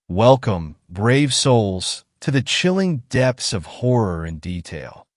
Welcome, brave souls, to the chilling depths of horror and detail.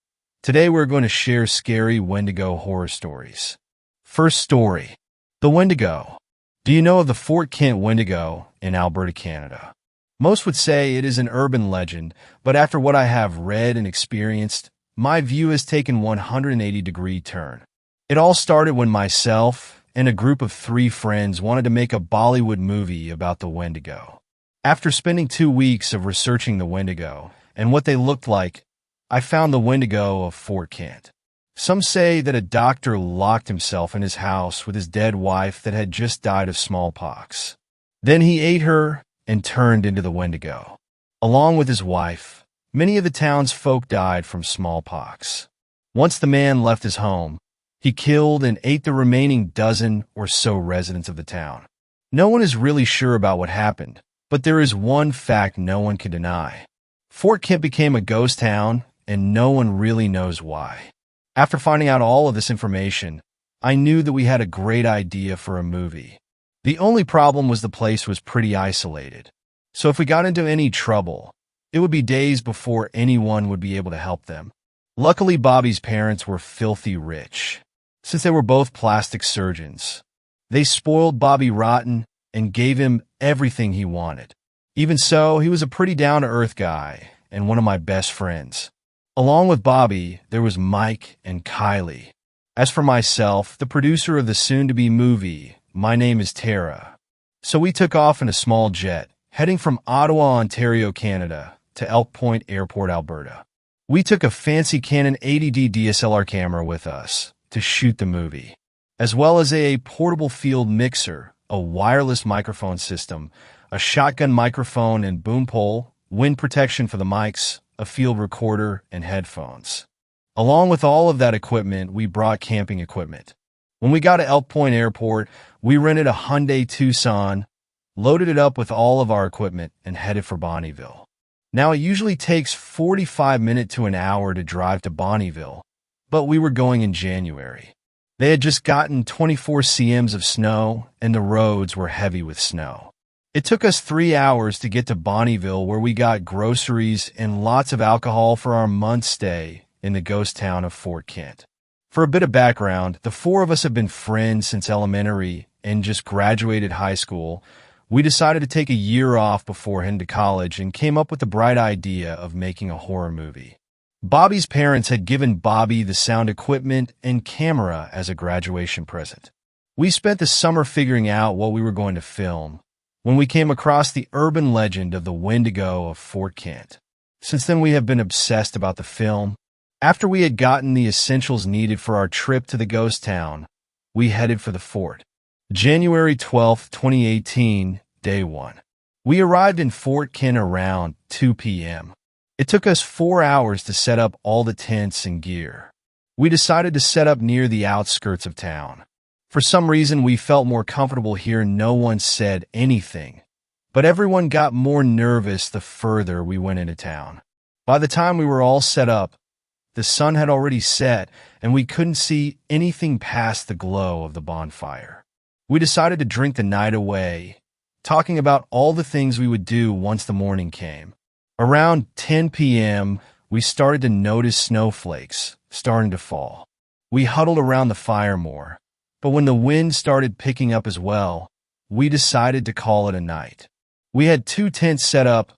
Today we're going to share scary Wendigo horror stories. First story, the Wendigo. Do you know of the Fort Kent Wendigo in Alberta, Canada? Most would say it is an urban legend, but after what I have read and experienced, my view has taken a 180-degree turn. It all started when myself and a group of 3 friends wanted to make a Bollywood movie about the Wendigo. After spending 2 weeks of researching the Wendigo and what they looked like, I found the Wendigo of Fort Kent. Some say that a doctor locked himself in his house with his dead wife that had just died of smallpox. Then he ate her and turned into the Wendigo. Along with his wife, many of the town's folk died from smallpox. Once the man left his home, he killed and ate the remaining dozen or so residents of the town. No one is really sure about what happened, but there is one fact no one can deny. Fort Kent became a ghost town, and no one really knows why. After finding out all of this information, I knew that we had a great idea for a movie. The only problem was the place was pretty isolated. So if we got into any trouble, it would be days before anyone would be able to help them. Luckily, Bobby's parents were filthy rich, since they were both plastic surgeons. They spoiled Bobby rotten and gave him everything he wanted. Even so, he was a pretty down-to-earth guy and one of my best friends. Along with Bobby, there was Mike and Kylie. As for myself, the producer of the soon-to-be movie, my name is Tara. So we took off in a small jet, heading from Ottawa, Ontario, Canada, to Elk Point Airport, Alberta. We took a fancy Canon 80D DSLR camera with us to shoot the movie, as well as a portable field mixer, a wireless microphone system, a shotgun microphone and boom pole, wind protection for the mics, a field recorder, and headphones. Along with all of that equipment, we brought camping equipment. When we got to Elk Point Airport, we rented a Hyundai Tucson, loaded it up with all of our equipment, and headed for Bonnyville. Now, it usually takes 45 minutes to an hour to drive to Bonnyville, but we were going in January. They had just gotten 24 cms of snow, and the roads were heavy with snow. It took us 3 hours to get to Bonnyville, where we got groceries and lots of alcohol for our month stay in the ghost town of Fort Kent. For a bit of background, the 4 of us have been friends since elementary and just graduated high school. We decided to take a year off before heading to college and came up with the bright idea of making a horror movie. Bobby's parents had given Bobby the sound equipment and camera as a graduation present. We spent the summer figuring out what we were going to film when we came across the urban legend of the Wendigo of Fort Kent. Since then, we have been obsessed about the film. After we had gotten the essentials needed for our trip to the ghost town, we headed for the fort. January 12, 2018, Day 1. We arrived in Fort Kent around 2 p.m. It took us 4 hours to set up all the tents and gear. We decided to set up near the outskirts of town. For some reason, we felt more comfortable here. No one said anything, but everyone got more nervous the further we went into town. By the time we were all set up, the sun had already set, and we couldn't see anything past the glow of the bonfire. We decided to drink the night away, talking about all the things we would do once the morning came. Around 10 p.m., we started to notice snowflakes starting to fall. We huddled around the fire more, but when the wind started picking up as well, we decided to call it a night. We had 2 tents set up,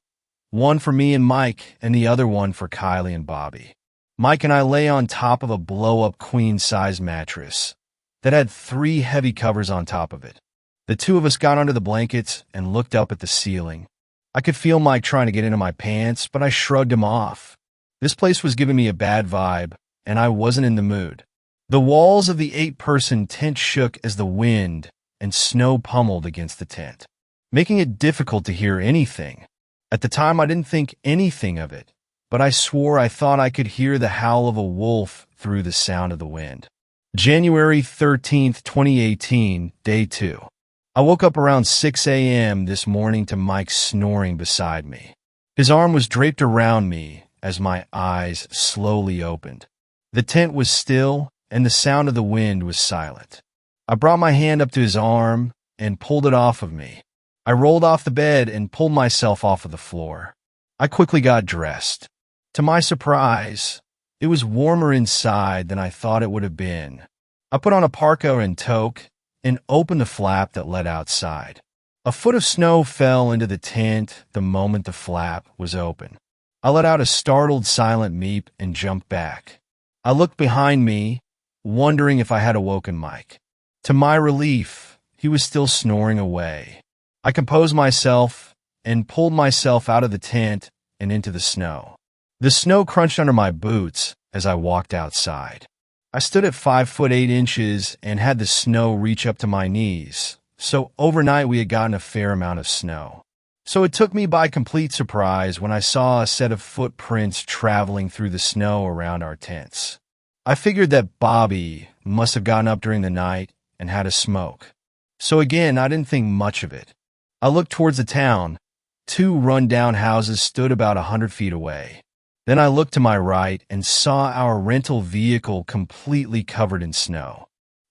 one for me and Mike and the other one for Kylie and Bobby. Mike and I lay on top of a blow-up queen-size mattress that had 3 heavy covers on top of it. The 2 of us got under the blankets and looked up at the ceiling. I could feel Mike trying to get into my pants, but I shrugged him off. This place was giving me a bad vibe, and I wasn't in the mood. The walls of the 8-person tent shook as the wind and snow pummeled against the tent, making it difficult to hear anything. At the time, I didn't think anything of it, but I swore I thought I could hear the howl of a wolf through the sound of the wind. January 13th, 2018, Day 2. I woke up around 6 a.m. this morning to Mike snoring beside me. His arm was draped around me as my eyes slowly opened. The tent was still, and the sound of the wind was silent. I brought my hand up to his arm and pulled it off of me. I I rolled off the bed and pulled myself off of the floor. I quickly got dressed. To my surprise, it was warmer inside than I thought it would have been. I put on a parka and toque and opened the flap that led outside. A foot of snow fell into the tent the moment the flap was open. I let out a startled, silent meep and jumped back. I looked behind me, wondering if I had awoken Mike. To my relief, he was still snoring away. I composed myself and pulled myself out of the tent and into the snow. The snow crunched under my boots as I walked outside. I stood at 5'8" and had the snow reach up to my knees. So overnight we had gotten a fair amount of snow. So it took me by complete surprise when I saw a set of footprints traveling through the snow around our tents. I figured that Bobby must have gotten up during the night and had a smoke. So again, I didn't think much of it. I looked towards the town. 2 run-down houses stood about 100 feet away. Then I looked to my right and saw our rental vehicle completely covered in snow.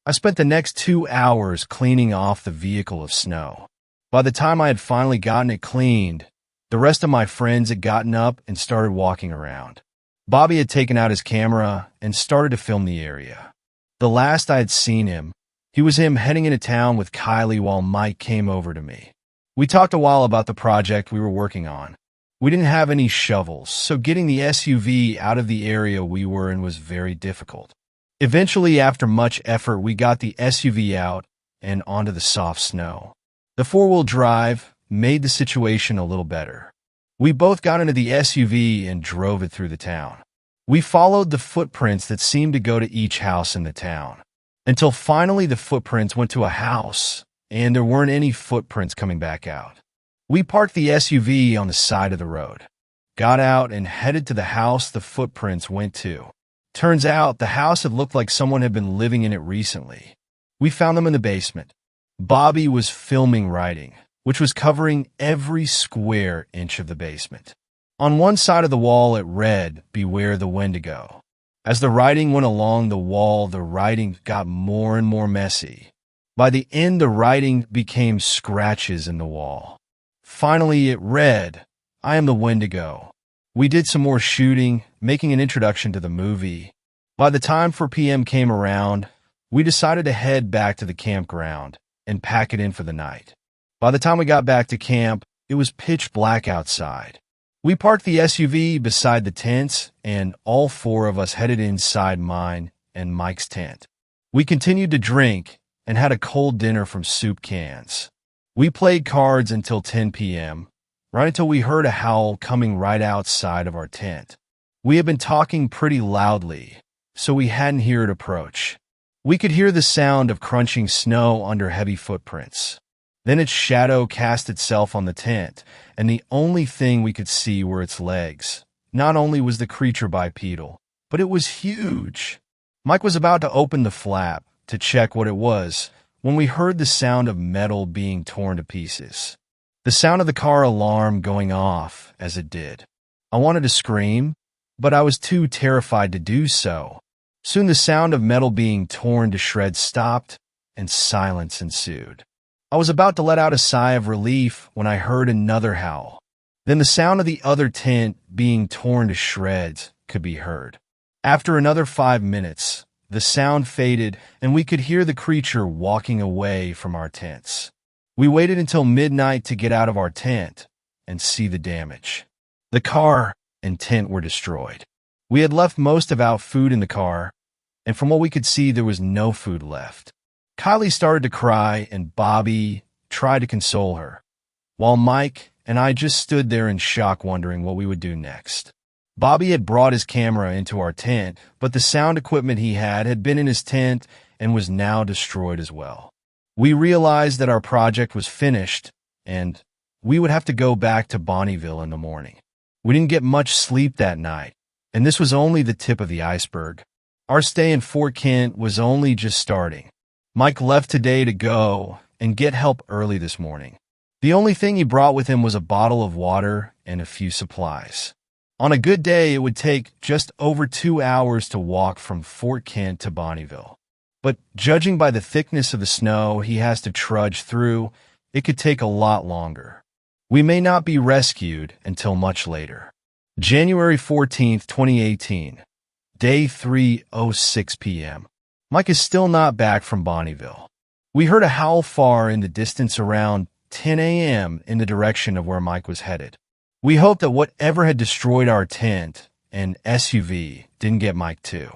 I spent the next 2 hours cleaning off the vehicle of snow. By the time I had finally gotten it cleaned, the rest of my friends had gotten up and started walking around. Bobby had taken out his camera and started to film the area. The last I had seen him, he was heading into town with Kylie while Mike came over to me. We talked a while about the project we were working on. We didn't have any shovels, so getting the SUV out of the area we were in was very difficult. Eventually, after much effort, we got the SUV out and onto the soft snow. The 4-wheel drive made the situation a little better. We both got into the SUV and drove it through the town. We followed the footprints that seemed to go to each house in the town, until finally the footprints went to a house, and there weren't any footprints coming back out. We parked the SUV on the side of the road, got out, and headed to the house the footprints went to. Turns out the house had looked like someone had been living in it recently. We found them in the basement. Bobby was filming writing, which was covering every square inch of the basement. On one side of the wall it read, "Beware the Wendigo." As the writing went along the wall, the writing got more and more messy. By the end, the writing became scratches in the wall. Finally, it read, "I am the Wendigo." We did some more shooting, making an introduction to the movie. By the time 4 p.m. came around, we decided to head back to the campground and pack it in for the night. By the time we got back to camp, it was pitch black outside. We parked the SUV beside the tents, and all 4 of us headed inside mine and Mike's tent. We continued to drink and had a cold dinner from soup cans. We played cards until 10 p.m., right until we heard a howl coming right outside of our tent. We had been talking pretty loudly, so we hadn't heard it approach. We could hear the sound of crunching snow under heavy footprints. Then its shadow cast itself on the tent, and the only thing we could see were its legs. Not only was the creature bipedal, but it was huge. Mike was about to open the flap to check what it was when we heard the sound of metal being torn to pieces. The sound of the car alarm going off as it did. I wanted to scream, but I was too terrified to do so. Soon the sound of metal being torn to shreds stopped, and silence ensued. I was about to let out a sigh of relief when I heard another howl. Then the sound of the other tent being torn to shreds could be heard. After another 5 minutes, the sound faded, and we could hear the creature walking away from our tents. We waited until midnight to get out of our tent and see the damage. The car and tent were destroyed. We had left most of our food in the car, and from what we could see, there was no food left. Kylie started to cry, and Bobby tried to console her, while Mike and I just stood there in shock, wondering what we would do next. Bobby had brought his camera into our tent, but the sound equipment he had been in his tent and was now destroyed as well. We realized that our project was finished, and we would have to go back to Bonneville in the morning. We didn't get much sleep that night, and this was only the tip of the iceberg. Our stay in Fort Kent was only just starting. Mike left today to go and get help early this morning. The only thing he brought with him was a bottle of water and a few supplies. On a good day, it would take just over 2 hours to walk from Fort Kent to Bonneville. But judging by the thickness of the snow he has to trudge through, it could take a lot longer. We may not be rescued until much later. January 14th, 2018, day 3:06 p.m. Mike is still not back from Bonneville. We heard a howl far in the distance around 10 a.m. in the direction of where Mike was headed. We hoped that whatever had destroyed our tent and SUV didn't get Mike too.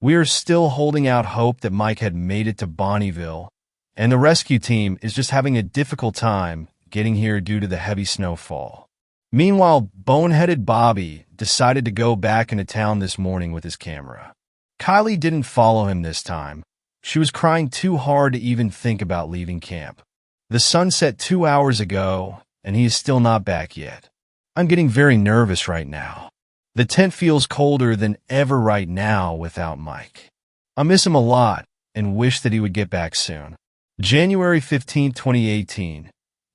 We are still holding out hope that Mike had made it to Bonneville, and the rescue team is just having a difficult time getting here due to the heavy snowfall. Meanwhile, boneheaded Bobby decided to go back into town this morning with his camera. Kylie didn't follow him this time. She was crying too hard to even think about leaving camp. The sun set 2 hours ago, and he is still not back yet. I'm getting very nervous right now. The tent feels colder than ever right now without Mike. I miss him a lot and wish that he would get back soon. January 15, 2018,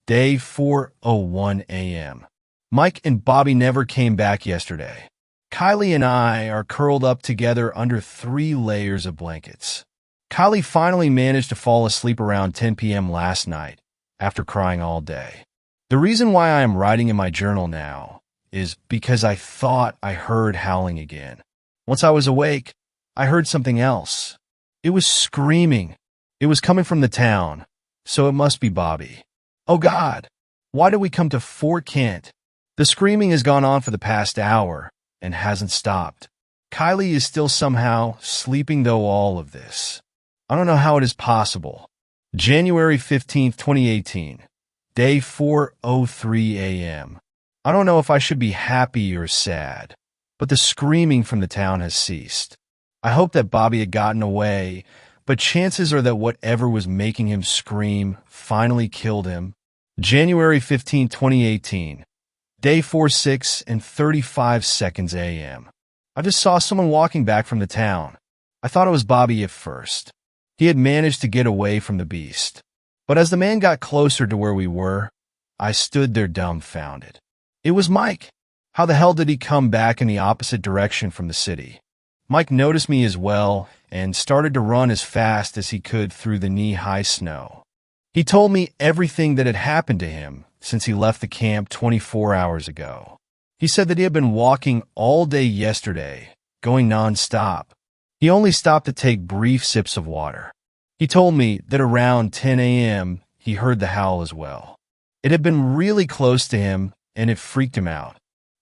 day 4:01 a.m. Mike and Bobby never came back yesterday. Kylie and I are curled up together under 3 layers of blankets. Kylie finally managed to fall asleep around 10 p.m. last night after crying all day. The reason why I am writing in my journal now is because I thought I heard howling again. Once I was awake, I heard something else. It was screaming. It was coming from the town, so it must be Bobby. Oh God, why did we come to Fort Kent? The screaming has gone on for the past hour and hasn't stopped. Kylie is still somehow sleeping though all of this. I don't know how it is possible. January 15th, 2018, day 4:03 a.m. I don't know if I should be happy or sad, but the screaming from the town has ceased. I hope that Bobby had gotten away, but chances are that whatever was making him scream finally killed him. January 15th, 2018, day 4:06:35 a.m. I just saw someone walking back from the town. I thought it was Bobby at first. He had managed to get away from the beast. But as the man got closer to where we were, I stood there dumbfounded. It was Mike. How the hell did he come back in the opposite direction from the city? Mike noticed me as well and started to run as fast as he could through the knee-high snow. He told me everything that had happened to him since he left the camp 24 hours ago. He said that he had been walking all day yesterday, going non-stop. He only stopped to take brief sips of water. He told me that around 10 a.m. he heard the howl as well. It had been really close to him, and it freaked him out.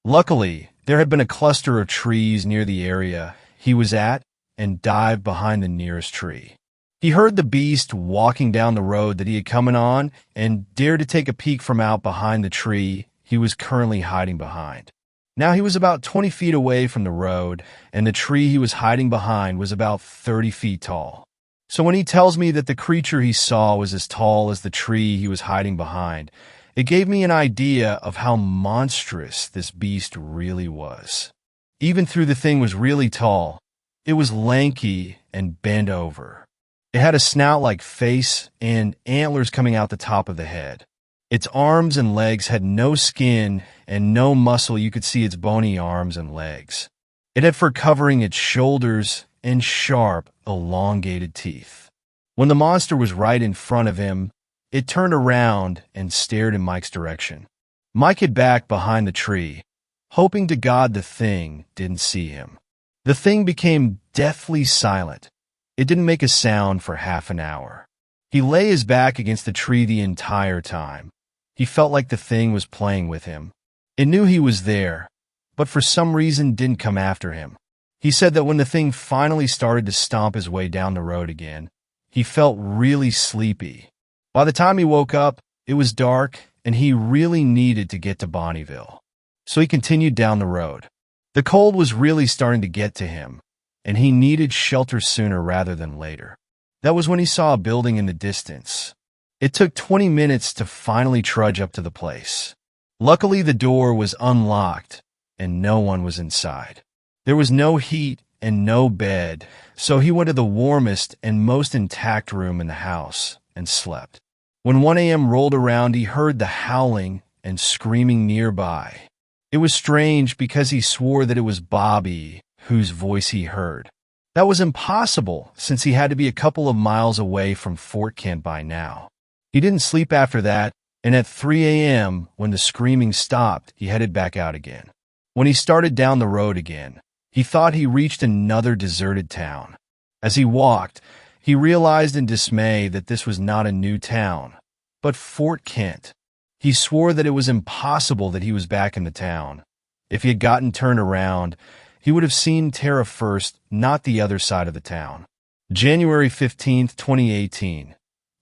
Luckily, there had been a cluster of trees near the area he was at and dived behind the nearest tree. He heard the beast walking down the road that he had coming on and dared to take a peek from out behind the tree he was currently hiding behind. Now he was about 20 feet away from the road, and the tree he was hiding behind was about 30 feet tall. So when he tells me that the creature he saw was as tall as the tree he was hiding behind, it gave me an idea of how monstrous this beast really was. Even though the thing was really tall, it was lanky and bent over. It had a snout-like face and antlers coming out the top of the head. Its arms and legs had no skin and no muscle. You could see its bony arms and legs. It had fur covering its shoulders and sharp, elongated teeth. When the monster was right in front of him, it turned around and stared in Mike's direction. Mike hid back behind the tree, hoping to God the thing didn't see him. The thing became deathly silent. It didn't make a sound for half an hour. He lay his back against the tree the entire time. He felt like the thing was playing with him. It knew he was there, but for some reason didn't come after him. He said that when the thing finally started to stomp his way down the road again, he felt really sleepy. By the time he woke up, it was dark and he really needed to get to Bonneville. So he continued down the road. The cold was really starting to get to him, and he needed shelter sooner rather than later. That was when he saw a building in the distance. It took 20 minutes to finally trudge up to the place. Luckily, the door was unlocked, and no one was inside. There was no heat and no bed, so he went to the warmest and most intact room in the house and slept. When 1 a.m. rolled around, he heard the howling and screaming nearby. It was strange because he swore that it was Bobby whose voice he heard. That was impossible since he had to be a couple of miles away from Fort Kent by now. He didn't sleep after that and at 3 a.m., when the screaming stopped, he headed back out again. When he started down the road again, he thought he reached another deserted town. As he walked, he realized in dismay that this was not a new town, but Fort Kent. He swore that it was impossible that he was back in the town. If he had gotten turned around, he would have seen Tara first, not the other side of the town. January 15th, 2018.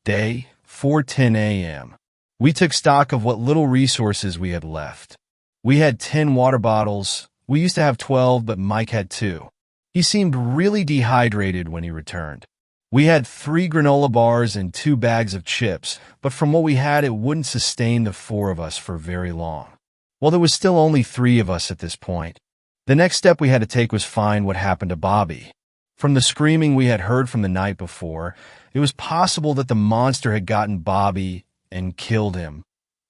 Day, 4:10 a.m. We took stock of what little resources we had left. We had 10 water bottles. We used to have 12, but Mike had 2. He seemed really dehydrated when he returned. We had 3 granola bars and 2 bags of chips, but from what we had, it wouldn't sustain the 4 of us for very long. Well, there was still only 3 of us at this point. The next step we had to take was find what happened to Bobby. From the screaming we had heard from the night before, it was possible that the monster had gotten Bobby and killed him,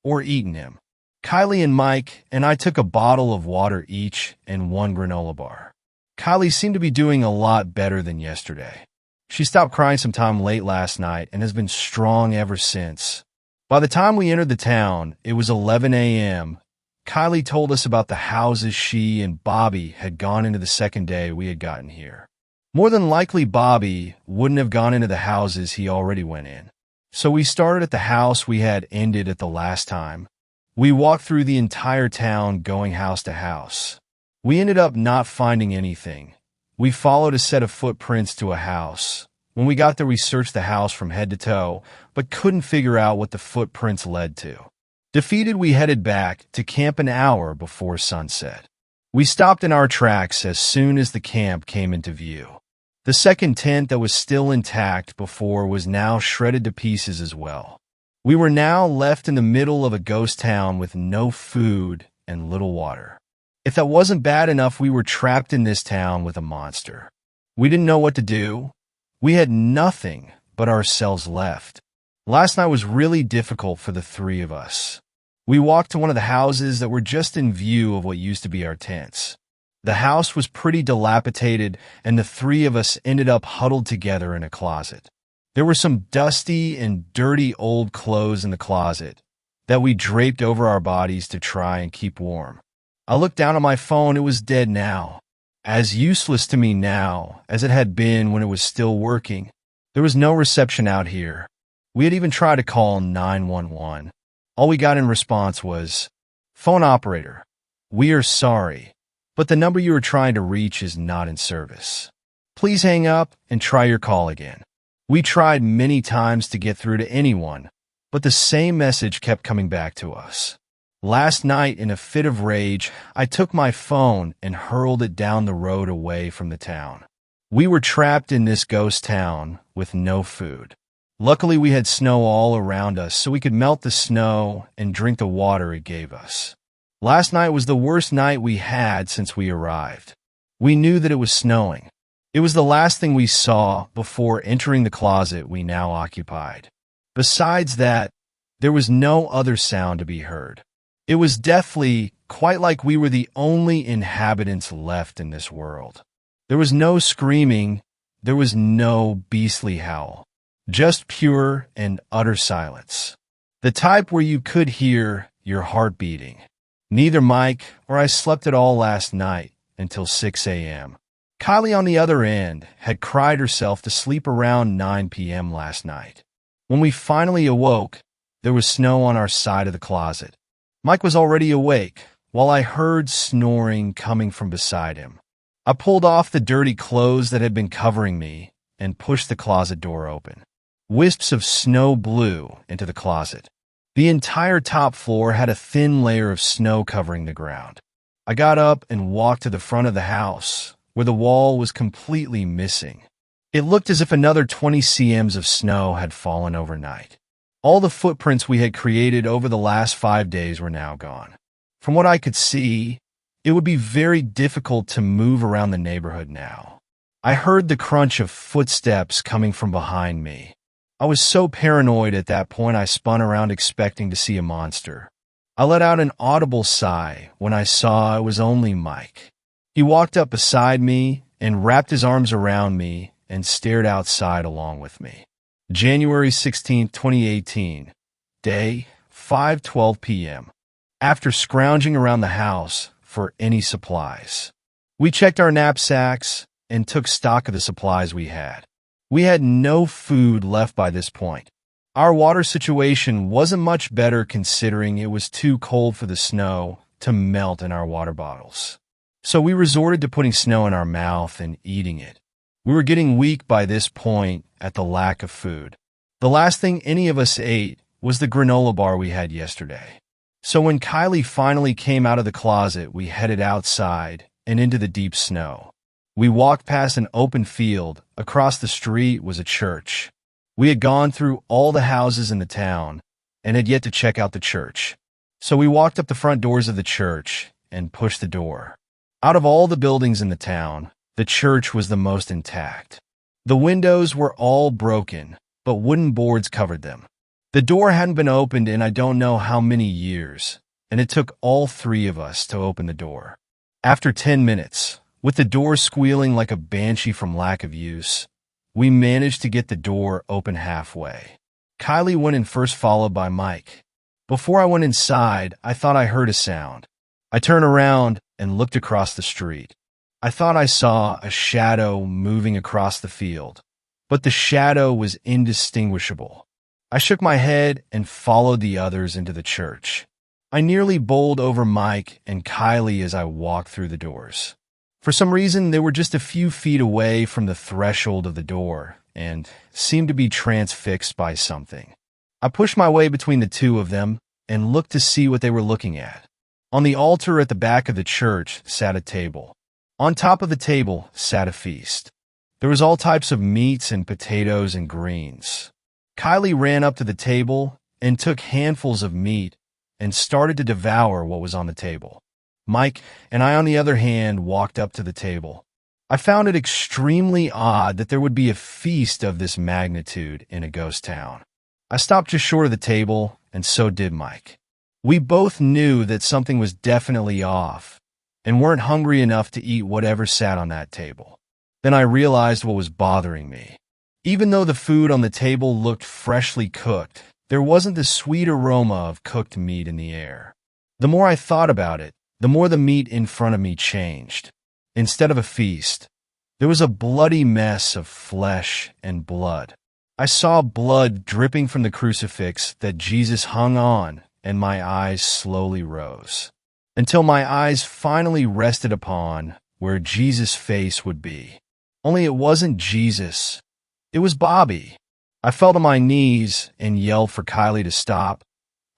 or eaten him. Kylie and Mike and I took a bottle of water each and 1 granola bar. Kylie seemed to be doing a lot better than yesterday. She stopped crying sometime late last night and has been strong ever since. By the time we entered the town, it was 11 a.m. Kylie told us about the houses she and Bobby had gone into the second day we had gotten here. More than likely, Bobby wouldn't have gone into the houses he already went in. So we started at the house we had ended at the last time. We walked through the entire town, going house to house. We ended up not finding anything. We followed a set of footprints to a house. When we got there, we searched the house from head to toe, but couldn't figure out what the footprints led to. Defeated, we headed back to camp an hour before sunset. We stopped in our tracks as soon as the camp came into view. The second tent that was still intact before was now shredded to pieces as well. We were now left in the middle of a ghost town with no food and little water. If that wasn't bad enough, we were trapped in this town with a monster. We didn't know what to do. We had nothing but ourselves left. Last night was really difficult for the 3 of us. We walked to one of the houses that were just in view of what used to be our tents. The house was pretty dilapidated, and the 3 of us ended up huddled together in a closet. There were some dusty and dirty old clothes in the closet that we draped over our bodies to try and keep warm. I looked down at my phone. It was dead now, as useless to me now as it had been when it was still working. There was no reception out here. We had even tried to call 911. All we got in response was, "Phone operator, we are sorry, but the number you are trying to reach is not in service. Please hang up and try your call again." We tried many times to get through to anyone, but the same message kept coming back to us. Last night, in a fit of rage, I took my phone and hurled it down the road away from the town. We were trapped in this ghost town with no food. Luckily, we had snow all around us, so we could melt the snow and drink the water it gave us. Last night was the worst night we had since we arrived. We knew that it was snowing. It was the last thing we saw before entering the closet we now occupied. Besides that, there was no other sound to be heard. It was deathly, quite like we were the only inhabitants left in this world. There was no screaming, there was no beastly howl, just pure and utter silence. The type where you could hear your heart beating. Neither Mike or I slept at all last night until 6 a.m. Kylie, on the other end, had cried herself to sleep around 9 p.m. last night. When we finally awoke, there was snow on our side of the closet. Mike was already awake, while I heard snoring coming from beside him. I pulled off the dirty clothes that had been covering me and pushed the closet door open. Wisps of snow blew into the closet. The entire top floor had a thin layer of snow covering the ground. I got up and walked to the front of the house, where the wall was completely missing. It looked as if another 20 cms of snow had fallen overnight. All the footprints we had created over the last 5 days were now gone. From what I could see, it would be very difficult to move around the neighborhood now. I heard the crunch of footsteps coming from behind me. I was so paranoid at that point I spun around expecting to see a monster. I let out an audible sigh when I saw it was only Mike. He walked up beside me and wrapped his arms around me and stared outside along with me. January 16, 2018. Day, 5:12 p.m. After scrounging around the house for any supplies, we checked our knapsacks and took stock of the supplies we had. We had no food left by this point. Our water situation wasn't much better considering it was too cold for the snow to melt in our water bottles. So we resorted to putting snow in our mouth and eating it. We were getting weak by this point at the lack of food. The last thing any of us ate was the granola bar we had yesterday. So when Kylie finally came out of the closet, we headed outside and into the deep snow. We walked past an open field. Across the street was a church. We had gone through all the houses in the town and had yet to check out the church. So we walked up the front doors of the church and pushed the door. Out of all the buildings in the town, the church was the most intact. The windows were all broken, but wooden boards covered them. The door hadn't been opened in I don't know how many years, and it took all three of us to open the door. After 10 minutes, with the door squealing like a banshee from lack of use, we managed to get the door open halfway. Kylie went in first, followed by Mike. Before I went inside, I thought I heard a sound. I turned around and looked across the street. I thought I saw a shadow moving across the field, but the shadow was indistinguishable. I shook my head and followed the others into the church. I nearly bowled over Mike and Kylie as I walked through the doors. For some reason, they were just a few feet away from the threshold of the door and seemed to be transfixed by something. I pushed my way between the two of them and looked to see what they were looking at. On the altar at the back of the church sat a table. On top of the table sat a feast. There was all types of meats and potatoes and greens. Kylie ran up to the table and took handfuls of meat and started to devour what was on the table. Mike and I, on the other hand, walked up to the table. I found it extremely odd that there would be a feast of this magnitude in a ghost town. I stopped just short of the table, and so did Mike. We both knew that something was definitely off and weren't hungry enough to eat whatever sat on that table. Then I realized what was bothering me. Even though the food on the table looked freshly cooked, there wasn't the sweet aroma of cooked meat in the air. The more I thought about it, the more the meat in front of me changed. Instead of a feast, there was a bloody mess of flesh and blood. I saw blood dripping from the crucifix that Jesus hung on, and my eyes slowly rose, until my eyes finally rested upon where Jesus' face would be. Only it wasn't Jesus. It was Bobby. I fell to my knees and yelled for Kylie to stop.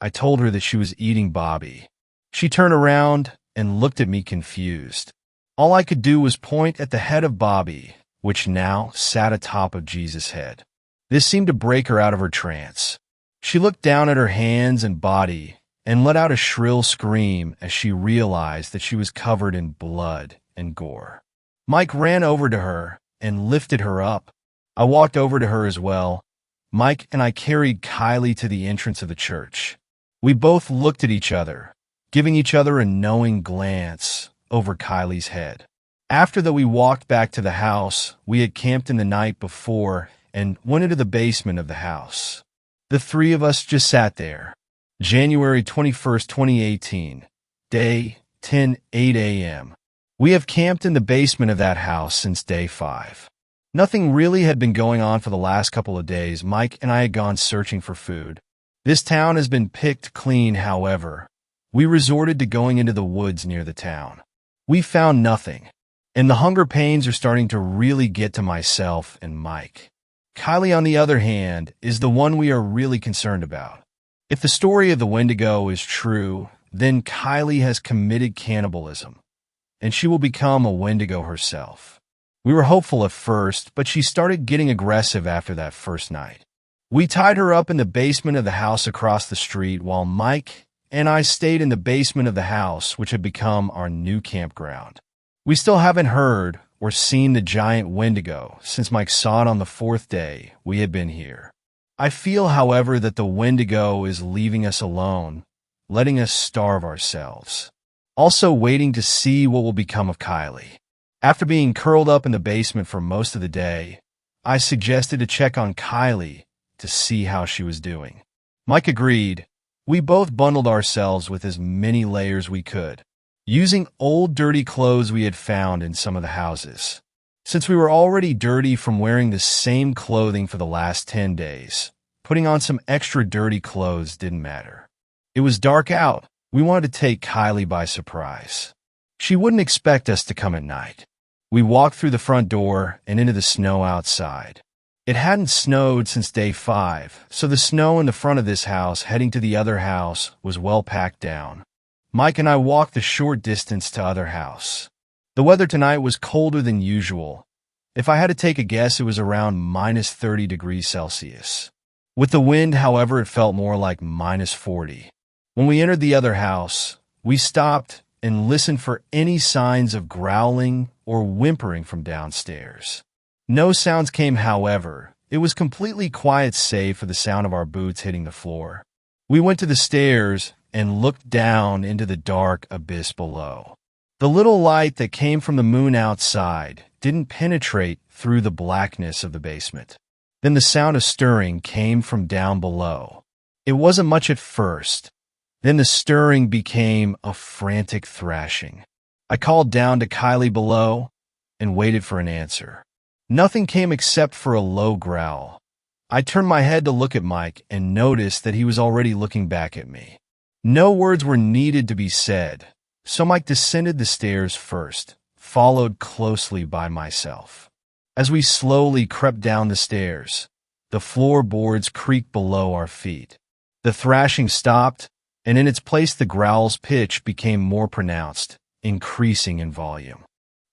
I told her that she was eating Bobby. She turned around and looked at me confused. All I could do was point at the head of Bobby, which now sat atop of Jesus' head. This seemed to break her out of her trance. She looked down at her hands and body and let out a shrill scream as she realized that she was covered in blood and gore. Mike ran over to her and lifted her up. I walked over to her as well. Mike and I carried Kylie to the entrance of the church. We both looked at each other, giving each other a knowing glance over Kylie's head. After that, we walked back to the house we had camped in the night before and went into the basement of the house. The three of us just sat there. January 21st, 2018, day 10:08 a.m. We have camped in the basement of that house since day 5. Nothing really had been going on for the last couple of days. Mike and I had gone searching for food. This town has been picked clean, however. We resorted to going into the woods near the town. We found nothing, and the hunger pains are starting to really get to myself and Mike. Kylie, on the other hand, is the one we are really concerned about. If the story of the Wendigo is true, then Kylie has committed cannibalism, and she will become a Wendigo herself. We were hopeful at first, but she started getting aggressive after that first night. We tied her up in the basement of the house across the street while Mike and I stayed in the basement of the house, which had become our new campground. We still haven't heard or seen the giant Wendigo since Mike saw it on the 4th day we had been here. I feel, however, that the Wendigo is leaving us alone, letting us starve ourselves. Also waiting to see what will become of Kylie. After being curled up in the basement for most of the day, I suggested to check on Kylie to see how she was doing. Mike agreed. We both bundled ourselves with as many layers we could, using old dirty clothes we had found in some of the houses. Since we were already dirty from wearing the same clothing for the last 10 days, putting on some extra dirty clothes didn't matter. It was dark out. We wanted to take Kylie by surprise. She wouldn't expect us to come at night. We walked through the front door and into the snow outside. It hadn't snowed since day 5, so the snow in the front of this house heading to the other house was well packed down. Mike and I walked the short distance to other house. The weather tonight was colder than usual. If I had to take a guess, it was around minus 30 degrees Celsius. With the wind, however, it felt more like minus 40. When we entered the other house, we stopped and listened for any signs of growling or whimpering from downstairs. No sounds came, however. It was completely quiet save for the sound of our boots hitting the floor. We went to the stairs and looked down into the dark abyss below. The little light that came from the moon outside didn't penetrate through the blackness of the basement. Then the sound of stirring came from down below. It wasn't much at first. Then the stirring became a frantic thrashing. I called down to Kylie below and waited for an answer. Nothing came except for a low growl. I turned my head to look at Mike and noticed that he was already looking back at me. No words were needed to be said, so Mike descended the stairs first, followed closely by myself. As we slowly crept down the stairs, the floorboards creaked below our feet. The thrashing stopped, and in its place the growl's pitch became more pronounced, increasing in volume.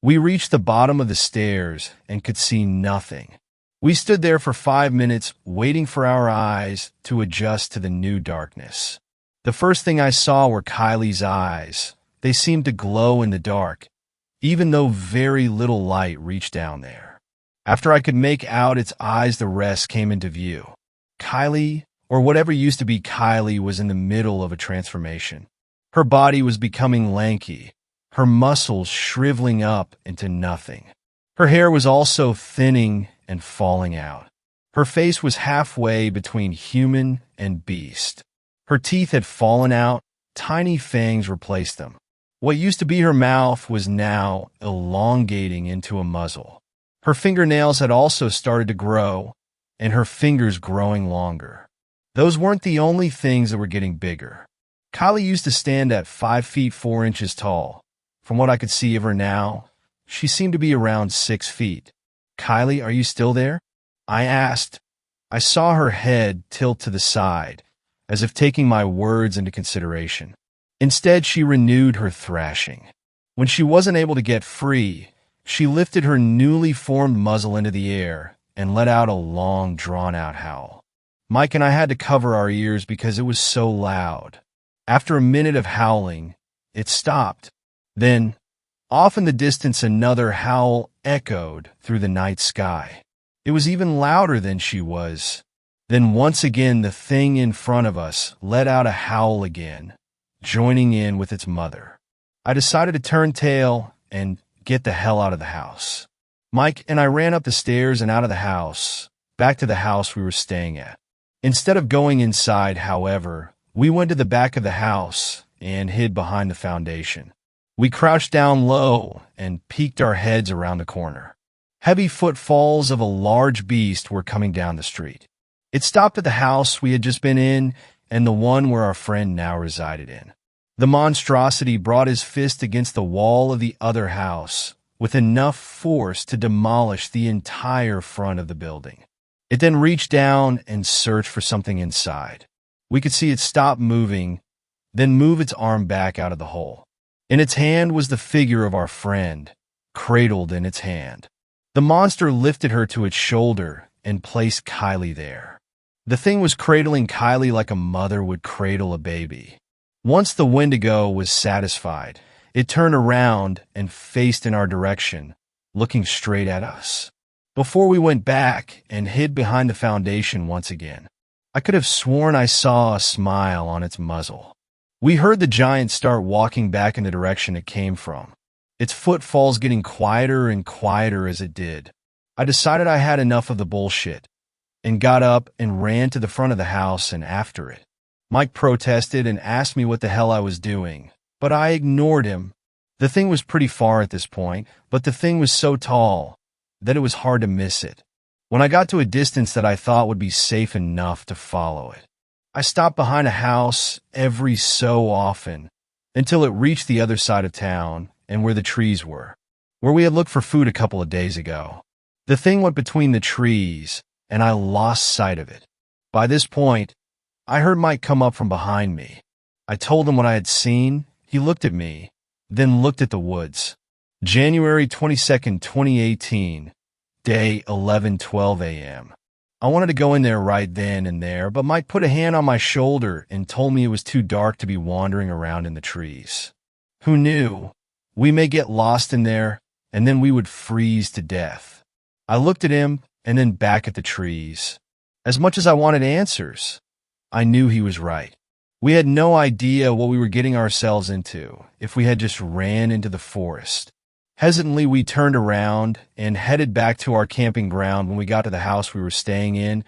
We reached the bottom of the stairs and could see nothing. We stood there for 5 minutes, waiting for our eyes to adjust to the new darkness. The first thing I saw were Kylie's eyes. They seemed to glow in the dark, even though very little light reached down there. After I could make out its eyes, the rest came into view. Kylie, or whatever used to be Kylie, was in the middle of a transformation. Her body was becoming lanky, her muscles shriveling up into nothing. Her hair was also thinning and falling out. Her face was halfway between human and beast. Her teeth had fallen out, tiny fangs replaced them. What used to be her mouth was now elongating into a muzzle. Her fingernails had also started to grow, and her fingers growing longer. Those weren't the only things that were getting bigger. Kylie used to stand at 5 feet 4 inches tall. From what I could see of her now, she seemed to be around 6 feet. "Kylie, are you still there?" I asked. I saw her head tilt to the side, as if taking my words into consideration. Instead, she renewed her thrashing. When she wasn't able to get free, she lifted her newly formed muzzle into the air and let out a long, drawn-out howl. Mike and I had to cover our ears because it was so loud. After a minute of howling, it stopped. Then, off in the distance, another howl echoed through the night sky. It was even louder than she was. Then once again, the thing in front of us let out a howl again, joining in with its mother. I decided to turn tail and get the hell out of the house. Mike and I ran up the stairs and out of the house, back to the house we were staying at. Instead of going inside, however, we went to the back of the house and hid behind the foundation. We crouched down low and peeked our heads around the corner. Heavy footfalls of a large beast were coming down the street. It stopped at the house we had just been in and the one where our friend now resided in. The monstrosity brought his fist against the wall of the other house with enough force to demolish the entire front of the building. It then reached down and searched for something inside. We could see it stop moving, then move its arm back out of the hole. In its hand was the figure of our friend, cradled in its hand. The monster lifted her to its shoulder and placed Kylie there. The thing was cradling Kylie like a mother would cradle a baby. Once the Wendigo was satisfied, it turned around and faced in our direction, looking straight at us. Before we went back and hid behind the foundation once again, I could have sworn I saw a smile on its muzzle. We heard the giant start walking back in the direction it came from, its footfalls getting quieter and quieter as it did. I decided I had enough of the bullshit and got up and ran to the front of the house and after it. Mike protested and asked me what the hell I was doing, but I ignored him. The thing was pretty far at this point, but the thing was so tall that it was hard to miss it. When I got to a distance that I thought would be safe enough to follow it, I stopped behind a house every so often until it reached the other side of town and where the trees were, where we had looked for food a couple of days ago. The thing went between the trees, and I lost sight of it. By this point, I heard Mike come up from behind me. I told him what I had seen. He looked at me, then looked at the woods. January 22nd, 2018, day 11:12 a.m. I wanted to go in there right then and there, but Mike put a hand on my shoulder and told me it was too dark to be wandering around in the trees. Who knew? We may get lost in there, and then we would freeze to death. I looked at him and then back at the trees. As much as I wanted answers, I knew he was right. We had no idea what we were getting ourselves into if we had just ran into the forest. Hesitantly, we turned around and headed back to our camping ground. When we got to the house we were staying in,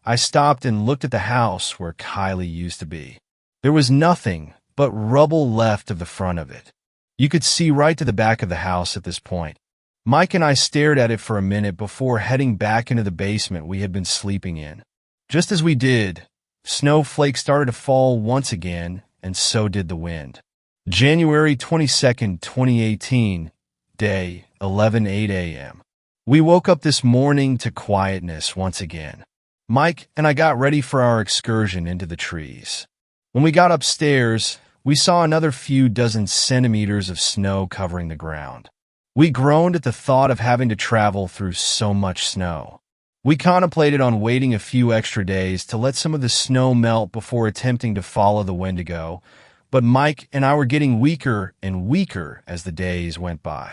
I stopped and looked at the house where Kylie used to be. There was nothing but rubble left of the front of it. You could see right to the back of the house at this point. Mike and I stared at it for a minute before heading back into the basement we had been sleeping in. Just as we did, snowflakes started to fall once again, and so did the wind. January 22nd, 2018, day 11:08 a.m. We woke up this morning to quietness once again. Mike and I got ready for our excursion into the trees. When we got upstairs, we saw another few dozen centimeters of snow covering the ground. We groaned at the thought of having to travel through so much snow. We contemplated on waiting a few extra days to let some of the snow melt before attempting to follow the Wendigo, but Mike and I were getting weaker and weaker as the days went by.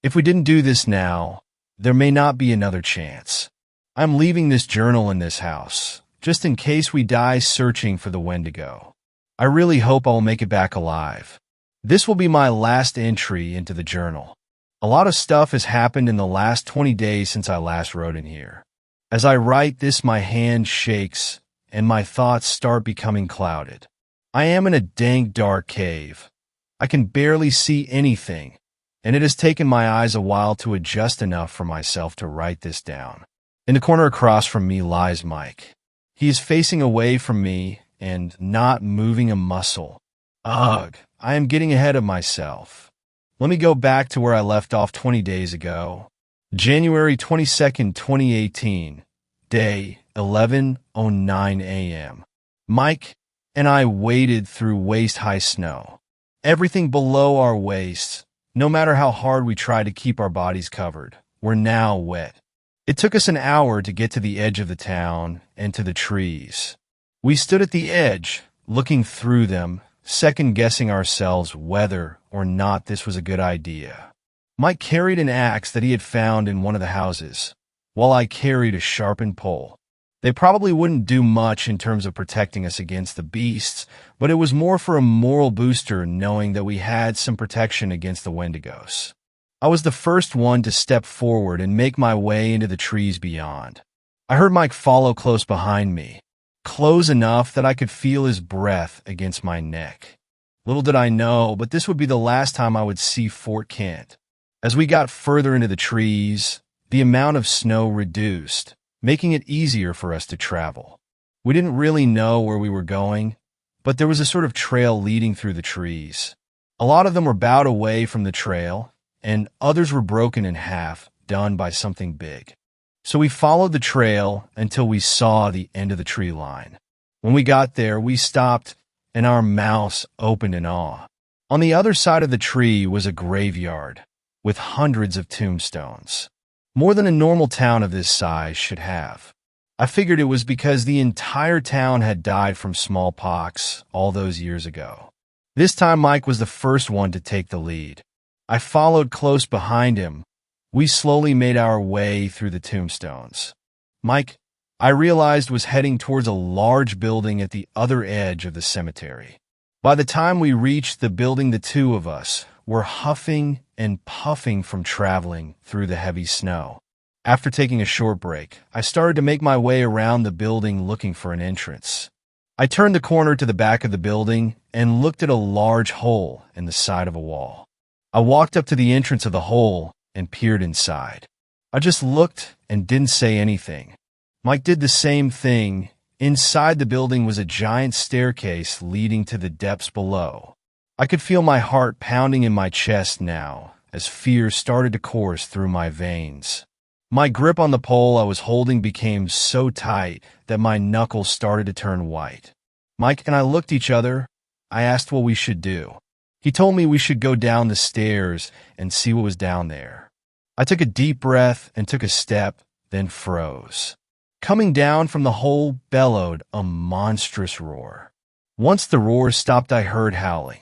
If we didn't do this now, there may not be another chance. I'm leaving this journal in this house, just in case we die searching for the Wendigo. I really hope I'll make it back alive. This will be my last entry into the journal. A lot of stuff has happened in the last 20 days since I last wrote in here. As I write this, my hand shakes and my thoughts start becoming clouded. I am in a dank, dark cave. I can barely see anything, and it has taken my eyes a while to adjust enough for myself to write this down. In the corner across from me lies Mike. He is facing away from me and not moving a muscle. Ugh, I am getting ahead of myself. Let me go back to where I left off 20 days ago. January 22nd, 2018, day 11:09 a.m. Mike and I waded through waist-high snow. Everything below our waists, no matter how hard we tried to keep our bodies covered, were now wet. It took us an hour to get to the edge of the town and to the trees. We stood at the edge, looking through them, second-guessing ourselves whether or not this was a good idea. Mike carried an axe that he had found in one of the houses, while I carried a sharpened pole. They probably wouldn't do much in terms of protecting us against the beasts, but it was more for a moral booster knowing that we had some protection against the Wendigos. I was the first one to step forward and make my way into the trees beyond. I heard Mike follow close behind me, close enough that I could feel his breath against my neck. Little did I know, but this would be the last time I would see Fort Kent. As we got further into the trees, the amount of snow reduced, making it easier for us to travel. We didn't really know where we were going, but there was a sort of trail leading through the trees. A lot of them were bowed away from the trail, and others were broken in half, done by something big. So we followed the trail until we saw the end of the tree line. When we got there, we stopped, and our mouths opened in awe. On the other side of the tree was a graveyard, with hundreds of tombstones. More than a normal town of this size should have. I figured it was because the entire town had died from smallpox all those years ago. This time Mike was the first one to take the lead. I followed close behind him. We slowly made our way through the tombstones. Mike, I realized, was heading towards a large building at the other edge of the cemetery. By the time we reached the building, the two of us were huffing and puffing from traveling through the heavy snow. After taking a short break, I started to make my way around the building looking for an entrance. I turned the corner to the back of the building and looked at a large hole in the side of a wall. I walked up to the entrance of the hole and peered inside. I just looked and didn't say anything. Mike did the same thing. Inside the building was a giant staircase leading to the depths below. I could feel my heart pounding in my chest now as fear started to course through my veins. My grip on the pole I was holding became so tight that my knuckles started to turn white. Mike and I looked at each other. I asked what we should do. He told me we should go down the stairs and see what was down there. I took a deep breath and took a step, then froze. Coming down from the hole bellowed a monstrous roar. Once the roar stopped, I heard howling.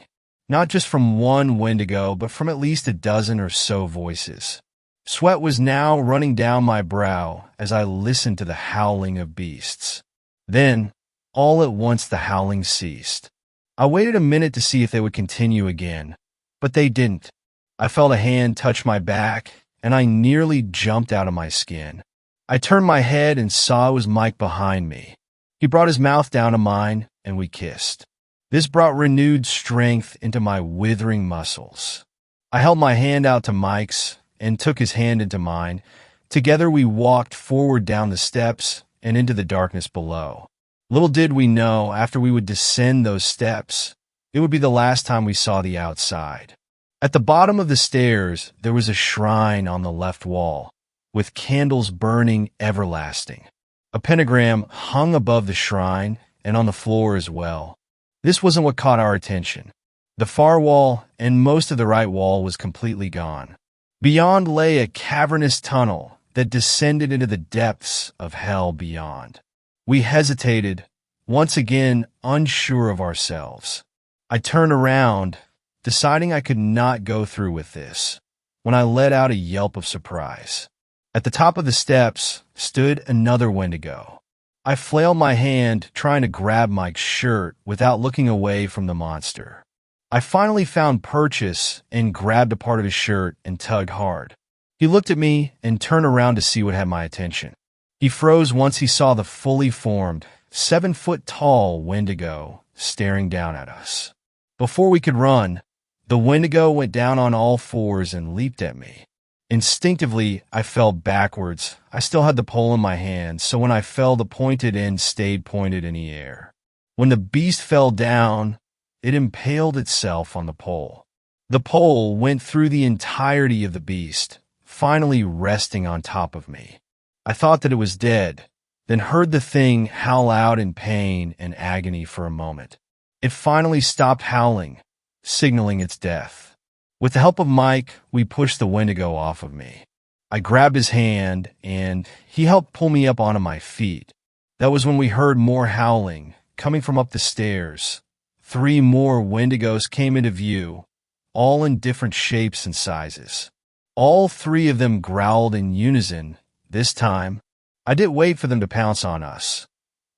Not just from one Wendigo, but from at least a dozen or so voices. Sweat was now running down my brow as I listened to the howling of beasts. Then, all at once, the howling ceased. I waited a minute to see if they would continue again, but they didn't. I felt a hand touch my back, and I nearly jumped out of my skin. I turned my head and saw it was Mike behind me. He brought his mouth down to mine, and we kissed. This brought renewed strength into my withering muscles. I held my hand out to Mike's and took his hand into mine. Together we walked forward down the steps and into the darkness below. Little did we know, after we would descend those steps, it would be the last time we saw the outside. At the bottom of the stairs, there was a shrine on the left wall, with candles burning everlasting. A pentagram hung above the shrine and on the floor as well. This wasn't what caught our attention. The far wall and most of the right wall was completely gone. Beyond lay a cavernous tunnel that descended into the depths of hell beyond. We hesitated, once again unsure of ourselves. I turned around, deciding I could not go through with this, when I let out a yelp of surprise. At the top of the steps stood another Wendigo. I flailed my hand, trying to grab Mike's shirt without looking away from the monster. I finally found purchase and grabbed a part of his shirt and tugged hard. He looked at me and turned around to see what had my attention. He froze once he saw the fully formed, 7-foot-tall Wendigo staring down at us. Before we could run, the Wendigo went down on all fours and leaped at me. Instinctively, I fell backwards. I still had the pole in my hand, so when I fell, the pointed end stayed pointed in the air. When the beast fell down, it impaled itself on the pole. The pole went through the entirety of the beast, finally resting on top of me. I thought that it was dead, then heard the thing howl out in pain and agony for a moment. It finally stopped howling, signaling its death. With the help of Mike, we pushed the Wendigo off of me. I grabbed his hand, and he helped pull me up onto my feet. That was when we heard more howling, coming from up the stairs. 3 more Wendigos came into view, all in different shapes and sizes. All 3 of them growled in unison. This time, I didn't wait for them to pounce on us.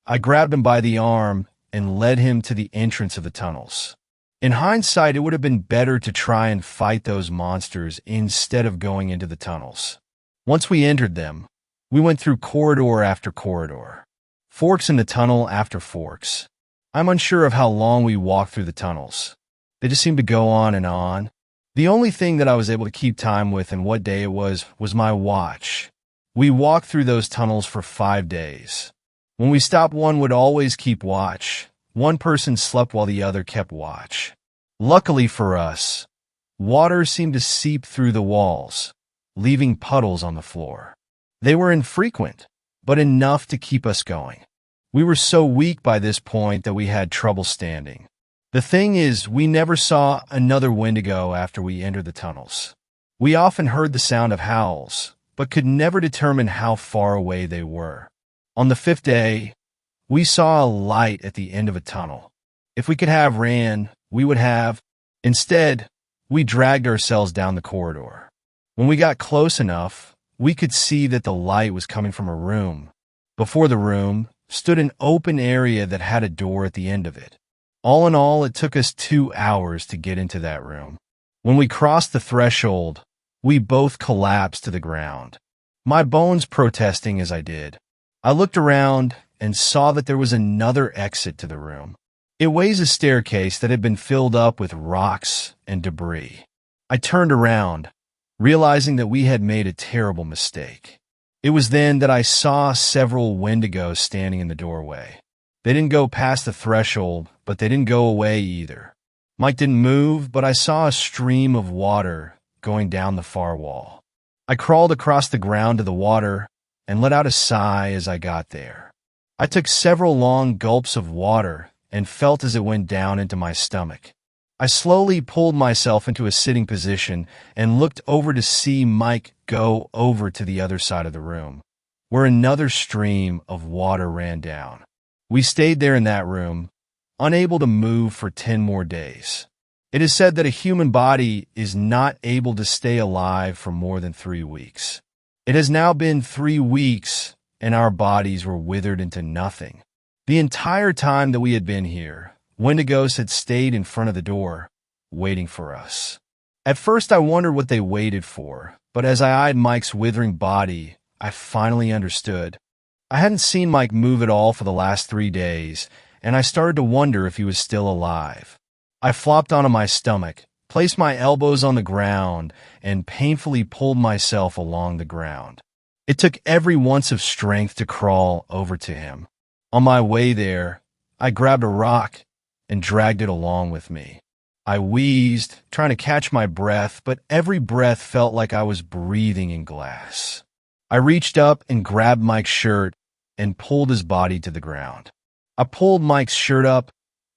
I grabbed him by the arm and led him to the entrance of the tunnels. In hindsight, it would have been better to try and fight those monsters instead of going into the tunnels. Once we entered them, we went through corridor after corridor, forks in the tunnel after forks. I'm unsure of how long we walked through the tunnels. They just seemed to go on and on. The only thing that I was able to keep time with and what day it was my watch. We walked through those tunnels for 5 days. When we stopped, one would always keep watch. One person slept while the other kept watch. Luckily for us, water seemed to seep through the walls, leaving puddles on the floor. They were infrequent, but enough to keep us going. We were so weak by this point that we had trouble standing. The thing is, we never saw another Wendigo after we entered the tunnels. We often heard the sound of howls, but could never determine how far away they were. On the 5th day, we saw a light at the end of a tunnel. If we could have ran, we would have. Instead, we dragged ourselves down the corridor. When we got close enough, we could see that the light was coming from a room. Before the room stood an open area that had a door at the end of it. All in all, it took us 2 hours to get into that room. When we crossed the threshold, we both collapsed to the ground, my bones protesting as I did. I looked around and saw that there was another exit to the room. It was a staircase that had been filled up with rocks and debris. I turned around, realizing that we had made a terrible mistake. It was then that I saw several Wendigos standing in the doorway. They didn't go past the threshold, but they didn't go away either. Mike didn't move, but I saw a stream of water going down the far wall. I crawled across the ground to the water and let out a sigh as I got there. I took several long gulps of water and felt as it went down into my stomach. I slowly pulled myself into a sitting position and looked over to see Mike go over to the other side of the room, where another stream of water ran down. We stayed there in that room, unable to move for 10 more days. It is said that a human body is not able to stay alive for more than 3 weeks. It has now been 3 weeks, and our bodies were withered into nothing. The entire time that we had been here, Wendigos had stayed in front of the door, waiting for us. At first I wondered what they waited for, but as I eyed Mike's withering body, I finally understood. I hadn't seen Mike move at all for the last 3 days, and I started to wonder if he was still alive. I flopped onto my stomach, placed my elbows on the ground, and painfully pulled myself along the ground. It took every ounce of strength to crawl over to him. On my way there, I grabbed a rock and dragged it along with me. I wheezed, trying to catch my breath, but every breath felt like I was breathing in glass. I reached up and grabbed Mike's shirt and pulled his body to the ground. I pulled Mike's shirt up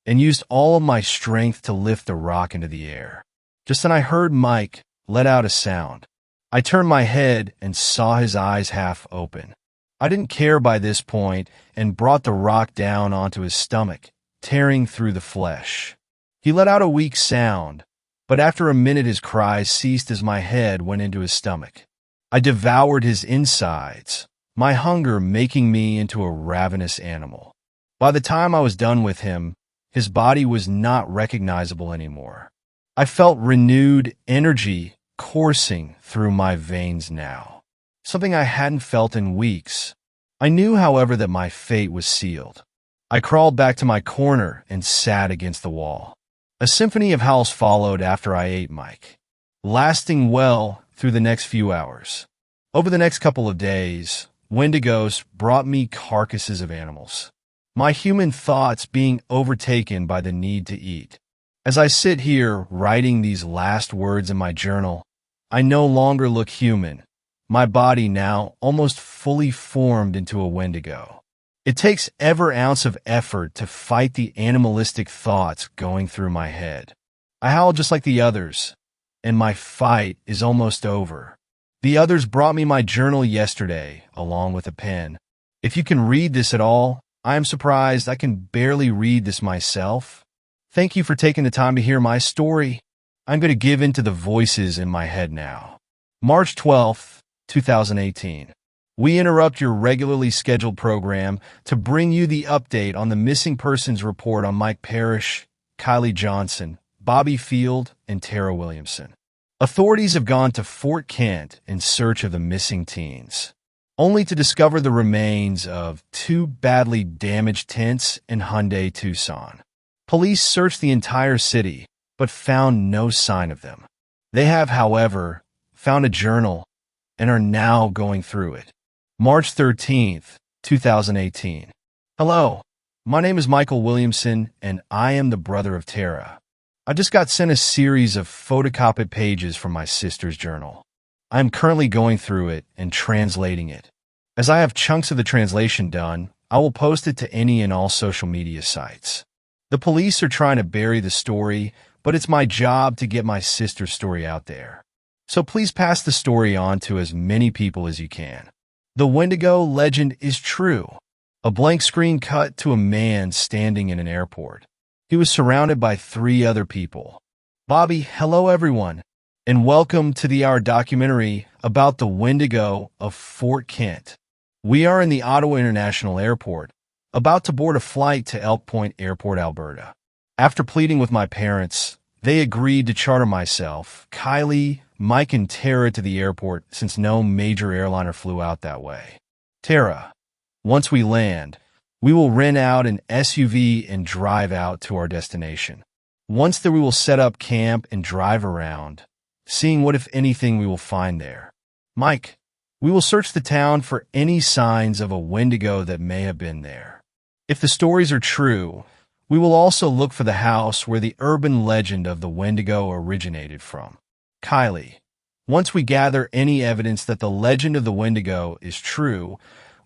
and used all of my strength to lift the rock into the air. Just then I heard Mike let out a sound. I turned my head and saw his eyes half open. I didn't care by this point and brought the rock down onto his stomach, tearing through the flesh. He let out a weak sound, but after a minute his cries ceased as my head went into his stomach. I devoured his insides, my hunger making me into a ravenous animal. By the time I was done with him, his body was not recognizable anymore. I felt renewed energy coursing through my veins now, something I hadn't felt in weeks. I knew, however, that my fate was sealed. I crawled back to my corner and sat against the wall. A symphony of howls followed after I ate Mike, lasting well through the next few hours. Over the next couple of days, Wendigos brought me carcasses of animals, my human thoughts being overtaken by the need to eat. As I sit here writing these last words in my journal, I no longer look human, my body now almost fully formed into a Wendigo. It takes every ounce of effort to fight the animalistic thoughts going through my head. I howl just like the others, and my fight is almost over. The others brought me my journal yesterday, along with a pen. If you can read this at all, I am surprised I can barely read this myself. Thank you for taking the time to hear my story. I'm going to give in to the voices in my head now. March 12th, 2018. We interrupt your regularly scheduled program to bring you the update on the missing persons report on Mike Parrish, Kylie Johnson, Bobby Field, and Tara Williamson. Authorities have gone to Fort Kent in search of the missing teens, only to discover the remains of 2 badly damaged tents in Hyundai Tucson. Police searched the entire city, but found no sign of them. They have, however, found a journal and are now going through it. March 13th, 2018. Hello, my name is Michael Williamson, and I am the brother of Tara. I just got sent a series of photocopied pages from my sister's journal. I am currently going through it and translating it. As I have chunks of the translation done, I will post it to any and all social media sites. The police are trying to bury the story, but it's my job to get my sister's story out there. So please pass the story on to as many people as you can. The Wendigo legend is true. A blank screen cut to a man standing in an airport. He was surrounded by 3 other people. Bobby, hello everyone, and welcome to our documentary about the Wendigo of Fort Kent. We are in the Ottawa International Airport, about to board a flight to Elk Point Airport, Alberta. After pleading with my parents, they agreed to charter myself, Kylie, Mike, and Tara to the airport since no major airliner flew out that way. Tara, once we land, We will rent out an SUV and drive out to our destination. Once there, we will set up camp and drive around, seeing what, if anything, we will find there. Mike, we will search the town for any signs of a Wendigo that may have been there. If the stories are true, we will also look for the house where the urban legend of the Wendigo originated from. Kylie, once we gather any evidence that the legend of the Wendigo is true,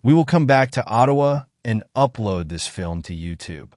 we will come back to Ottawa and upload this film to YouTube.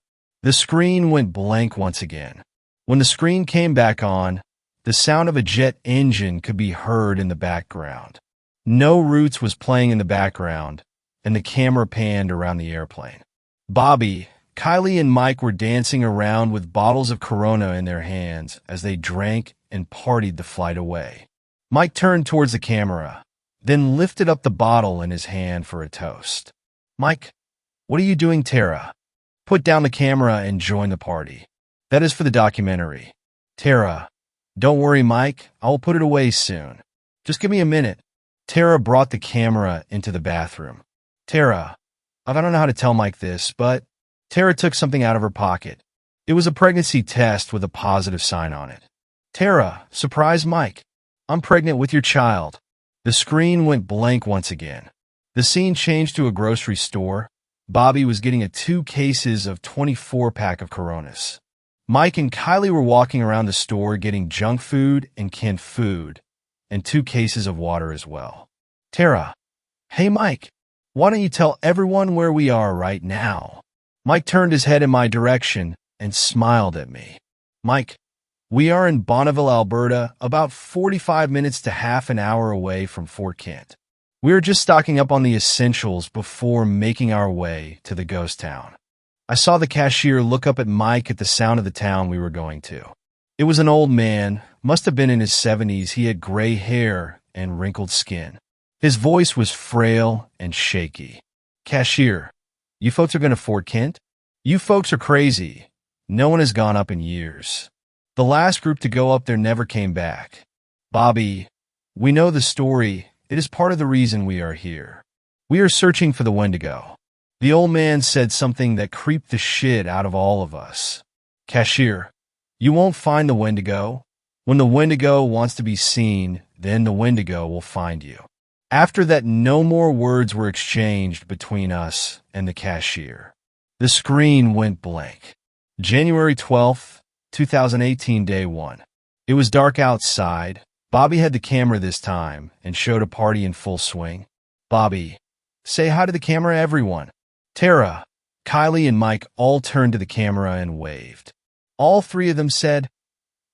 The screen went blank once again. When the screen came back on, the sound of a jet engine could be heard in the background. No Roots was playing in the background, and the camera panned around the airplane. Bobby, Kylie, and Mike were dancing around with bottles of Corona in their hands as they drank and partied the flight away. Mike turned towards the camera, then lifted up the bottle in his hand for a toast. Mike, what are you doing, Tara? Put down the camera and join the party. That is for the documentary. Tara, don't worry, Mike. I will put it away soon. Just give me a minute. Tara brought the camera into the bathroom. Tara, I don't know how to tell Mike this, but Tara took something out of her pocket. It was a pregnancy test with a positive sign on it. Tara, surprise Mike. I'm pregnant with your child. The screen went blank once again. The scene changed to a grocery store. Bobby was getting 2 cases of 24-pack of Coronas. Mike and Kylie were walking around the store getting junk food and canned food, and 2 cases of water as well. Tara, hey Mike, why don't you tell everyone where we are right now? Mike turned his head in my direction and smiled at me. Mike, we are in Bonneville, Alberta, about 45 minutes to half an hour away from Fort Kent. We are just stocking up on the essentials before making our way to the ghost town. I saw the cashier look up at Mike at the sound of the town we were going to. It was an old man, must have been in his 70s. He had gray hair and wrinkled skin. His voice was frail and shaky. Cashier, you folks are going to Fort Kent? You folks are crazy. No one has gone up in years. The last group to go up there never came back. Bobby, we know the story. It is part of the reason we are here. We are searching for the Wendigo. The old man said something that creeped the shit out of all of us. Cashier, you won't find the Wendigo. When the Wendigo wants to be seen, then the Wendigo will find you. After that, no more words were exchanged between us and the cashier. The screen went blank. January 12th, 2018, day 1. It was dark outside. Bobby had the camera this time and showed a party in full swing. Bobby, say hi to the camera, everyone. Tara, Kylie, and Mike all turned to the camera and waved. All 3 of them said,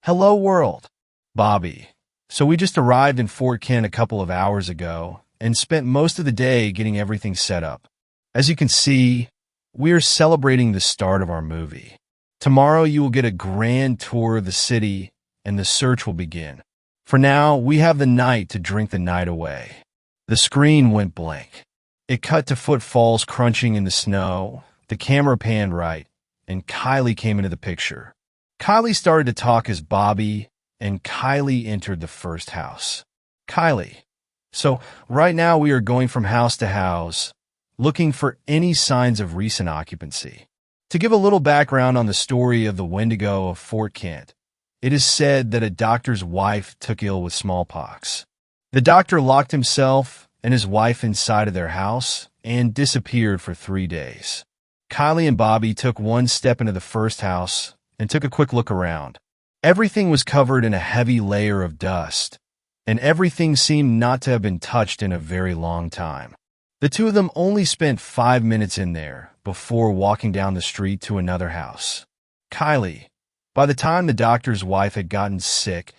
"Hello, world." Bobby, so we just arrived in Fort Kent a couple of hours ago and spent most of the day getting everything set up. As you can see, we are celebrating the start of our movie. Tomorrow you will get a grand tour of the city and the search will begin. For now, we have the night to drink the night away. The screen went blank. It cut to footfalls crunching in the snow. The camera panned right, and Kylie came into the picture. Kylie started to talk as Bobby and Kylie entered the first house. Kylie, so right now we are going from house to house, looking for any signs of recent occupancy. To give a little background on the story of the Wendigo of Fort Kent, it is said that a doctor's wife took ill with smallpox. The doctor locked himself and his wife inside of their house and disappeared for 3 days. Kylie and Bobby took one step into the first house and took a quick look around. Everything was covered in a heavy layer of dust, and everything seemed not to have been touched in a very long time. The 2 of them only spent 5 minutes in there before walking down the street to another house. Kylie, by the time the doctor's wife had gotten sick,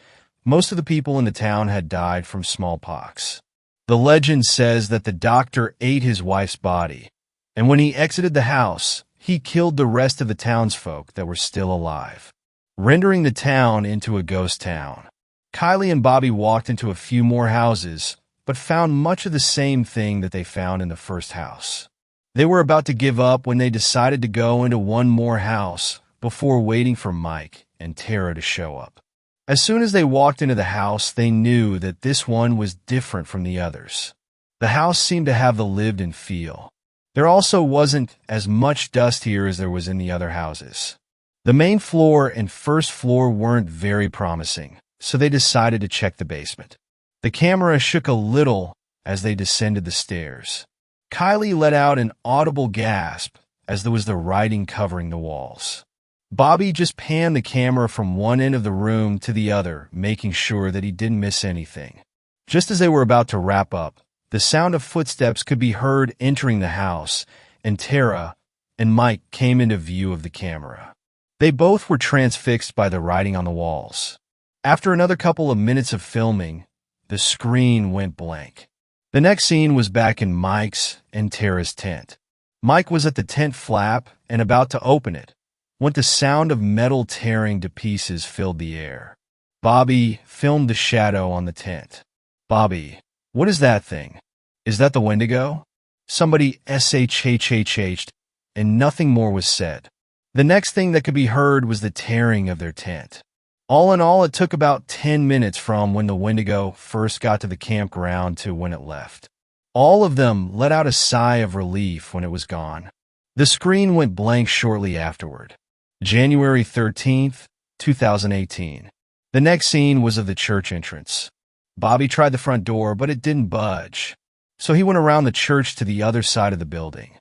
most of the people in the town had died from smallpox. The legend says that the doctor ate his wife's body, and when he exited the house, he killed the rest of the townsfolk that were still alive, rendering the town into a ghost town. Kylie and Bobby walked into a few more houses, but found much of the same thing that they found in the first house. They were about to give up when they decided to go into one more house before waiting for Mike and Tara to show up. As soon as they walked into the house, they knew that this one was different from the others. The house seemed to have the lived-in feel. There also wasn't as much dust here as there was in the other houses. The main floor and first floor weren't very promising, so they decided to check the basement. The camera shook a little as they descended the stairs. Kylie let out an audible gasp as there was the writing covering the walls. Bobby just panned the camera from one end of the room to the other, making sure that he didn't miss anything. Just as they were about to wrap up, the sound of footsteps could be heard entering the house, and Tara and Mike came into view of the camera. They both were transfixed by the writing on the walls. After another couple of minutes of filming, the screen went blank. The next scene was back in Mike's and Tara's tent. Mike was at the tent flap and about to open it, when the sound of metal tearing to pieces filled the air. Bobby filmed the shadow on the tent. "Bobby, what is that thing? Is that the Wendigo?" Somebody shhh'd, and nothing more was said. The next thing that could be heard was the tearing of their tent. All in all, it took about 10 minutes from when the Wendigo first got to the campground to when it left. All of them let out a sigh of relief when it was gone. The screen went blank shortly afterward. January 13th, 2018. The next scene was of the church entrance. Bobby tried the front door, but it didn't budge. So he went around the church to the other side of the building.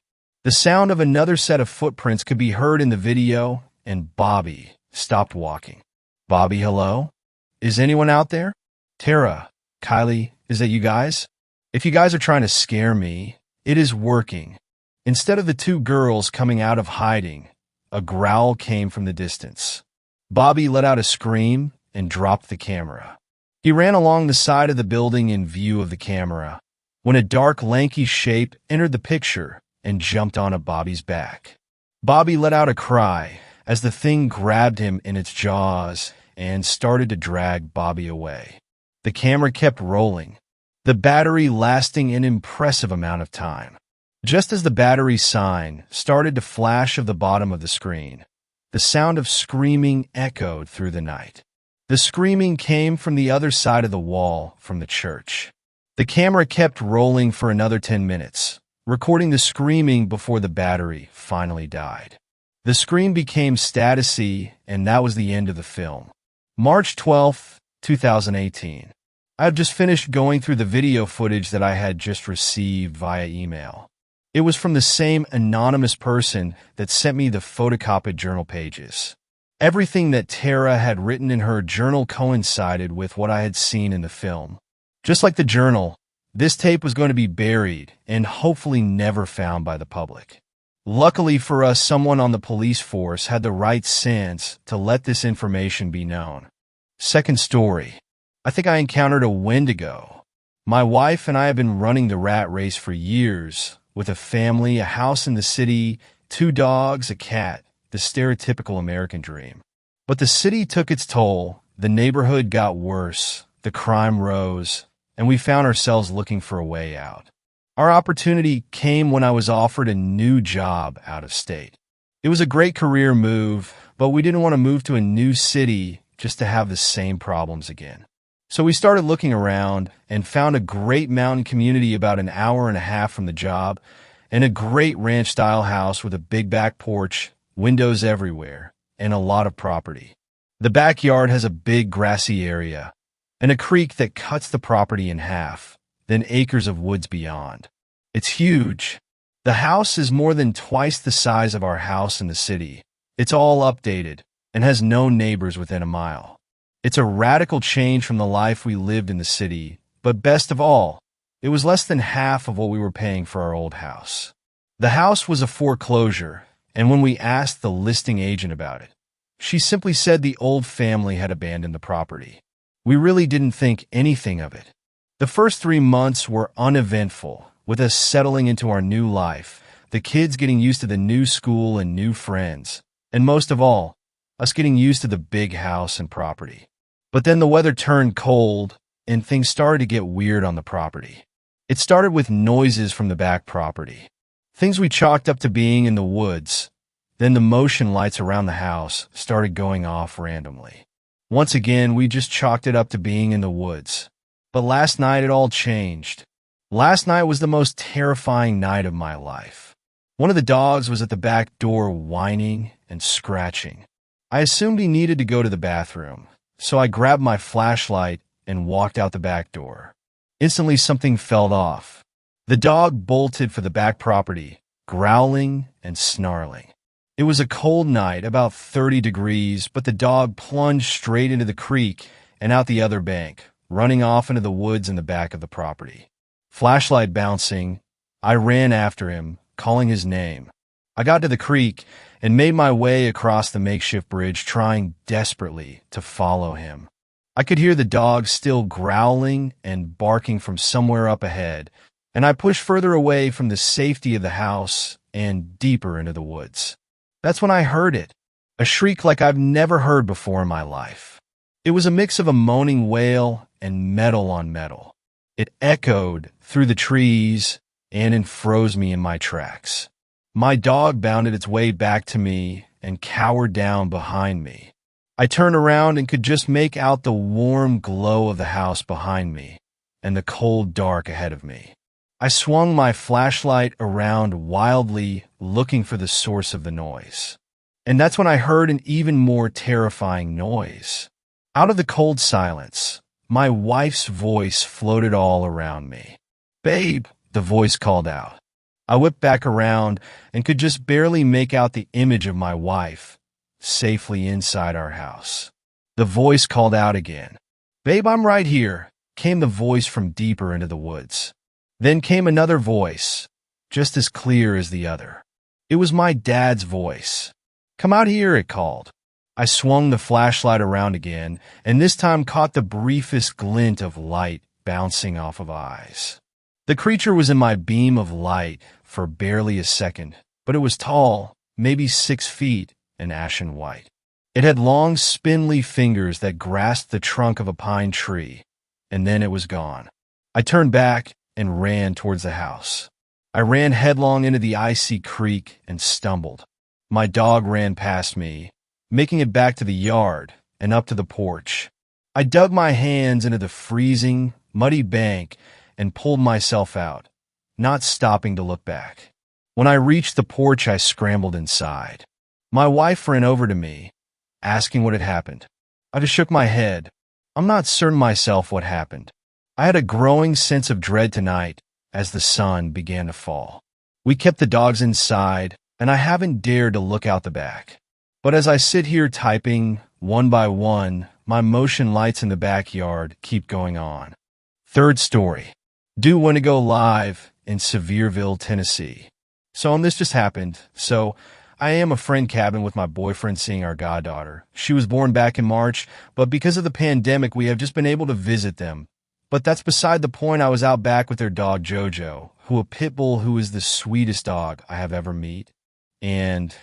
The sound of another set of footprints could be heard in the video, and Bobby stopped walking. "Bobby, hello? Is anyone out there? Tara, Kylie, is that you guys? If you guys are trying to scare me, it is working." Instead of the two girls coming out of hiding, a growl came from the distance. Bobby let out a scream and dropped the camera. He ran along the side of the building in view of the camera, when a dark, lanky shape entered the picture and jumped onto Bobby's back. Bobby let out a cry as the thing grabbed him in its jaws and started to drag Bobby away. The camera kept rolling, the battery lasting an impressive amount of time. Just as the battery sign started to flash of the bottom of the screen, the sound of screaming echoed through the night. The screaming came from the other side of the wall from the church. The camera kept rolling for another 10 minutes, recording the screaming before the battery finally died. The screen became static-y, and that was the end of the film. March 12th, 2018. I have just finished going through the video footage that I had just received via email. It was from the same anonymous person that sent me the photocopied journal pages. Everything that Tara had written in her journal coincided with what I had seen in the film. Just like the journal, this tape was going to be buried and hopefully never found by the public. Luckily for us, someone on the police force had the right sense to let this information be known. Second story. I think I encountered a Wendigo. My wife and I have been running the rat race for years, with a family, a house in the city, 2 dogs, a cat, the stereotypical American dream. But the city took its toll, the neighborhood got worse, the crime rose, and we found ourselves looking for a way out. Our opportunity came when I was offered a new job out of state. It was a great career move, but we didn't want to move to a new city just to have the same problems again. So we started looking around and found a great mountain community about an hour and a half from the job, and a great ranch-style house with a big back porch, windows everywhere, and a lot of property. The backyard has a big grassy area, and a creek that cuts the property in half, then acres of woods beyond. It's huge. The house is more than twice the size of our house in the city. It's all updated and has no neighbors within a mile. It's a radical change from the life we lived in the city, but best of all, it was less than half of what we were paying for our old house. The house was a foreclosure, and when we asked the listing agent about it, she simply said the old family had abandoned the property. We really didn't think anything of it. The first 3 months were uneventful, with us settling into our new life, the kids getting used to the new school and new friends, and most of all, us getting used to the big house and property. But then the weather turned cold, and things started to get weird on the property. It started with noises from the back property, things we chalked up to being in the woods. Then the motion lights around the house started going off randomly. Once again, we just chalked it up to being in the woods. But last night it all changed. Last night was the most terrifying night of my life. One of the dogs was at the back door whining and scratching. I assumed he needed to go to the bathroom, so I grabbed my flashlight and walked out the back door. Instantly, something fell off. The dog bolted for the back property, growling and snarling. It was a cold night, about 30 degrees, but the dog plunged straight into the creek and out the other bank, running off into the woods in the back of the property. Flashlight bouncing, I ran after him, calling his name. I got to the creek and made my way across the makeshift bridge, trying desperately to follow him. I could hear the dog still growling and barking from somewhere up ahead, and I pushed further away from the safety of the house and deeper into the woods. That's when I heard it, a shriek like I've never heard before in my life. It was a mix of a moaning wail and metal on metal. It echoed through the trees and froze me in my tracks. My dog bounded its way back to me and cowered down behind me. I turned around and could just make out the warm glow of the house behind me and the cold dark ahead of me. I swung my flashlight around wildly, looking for the source of the noise. And that's when I heard an even more terrifying noise. Out of the cold silence, my wife's voice floated all around me. "Babe," the voice called out. I whipped back around and could just barely make out the image of my wife, safely inside our house. The voice called out again. "Babe, I'm right here," came the voice from deeper into the woods. Then came another voice, just as clear as the other. It was my dad's voice. "Come out here," it called. I swung the flashlight around again, and this time caught the briefest glint of light bouncing off of eyes. The creature was in my beam of light for barely a second, but it was tall, maybe 6 feet, and ashen white. It had long, spindly fingers that grasped the trunk of a pine tree, and then it was gone. I turned back and ran towards the house. I ran headlong into the icy creek and stumbled. My dog ran past me, making it back to the yard and up to the porch. I dug my hands into the freezing, muddy bank and pulled myself out, not stopping to look back. When I reached the porch, I scrambled inside. My wife ran over to me, asking what had happened. I just shook my head. I'm not certain myself what happened. I had a growing sense of dread tonight as the sun began to fall. We kept the dogs inside, and I haven't dared to look out the back. But as I sit here typing, one by one, my motion lights in the backyard keep going on. Third story. Do Wendigo live in Sevierville, Tennessee. This just happened. I am a friend cabin with my boyfriend seeing our goddaughter. She was born back in March, but because of the pandemic, we have just been able to visit them. But that's beside the point. I was out back with their dog Jojo, a pit bull who is the sweetest dog I have ever met. And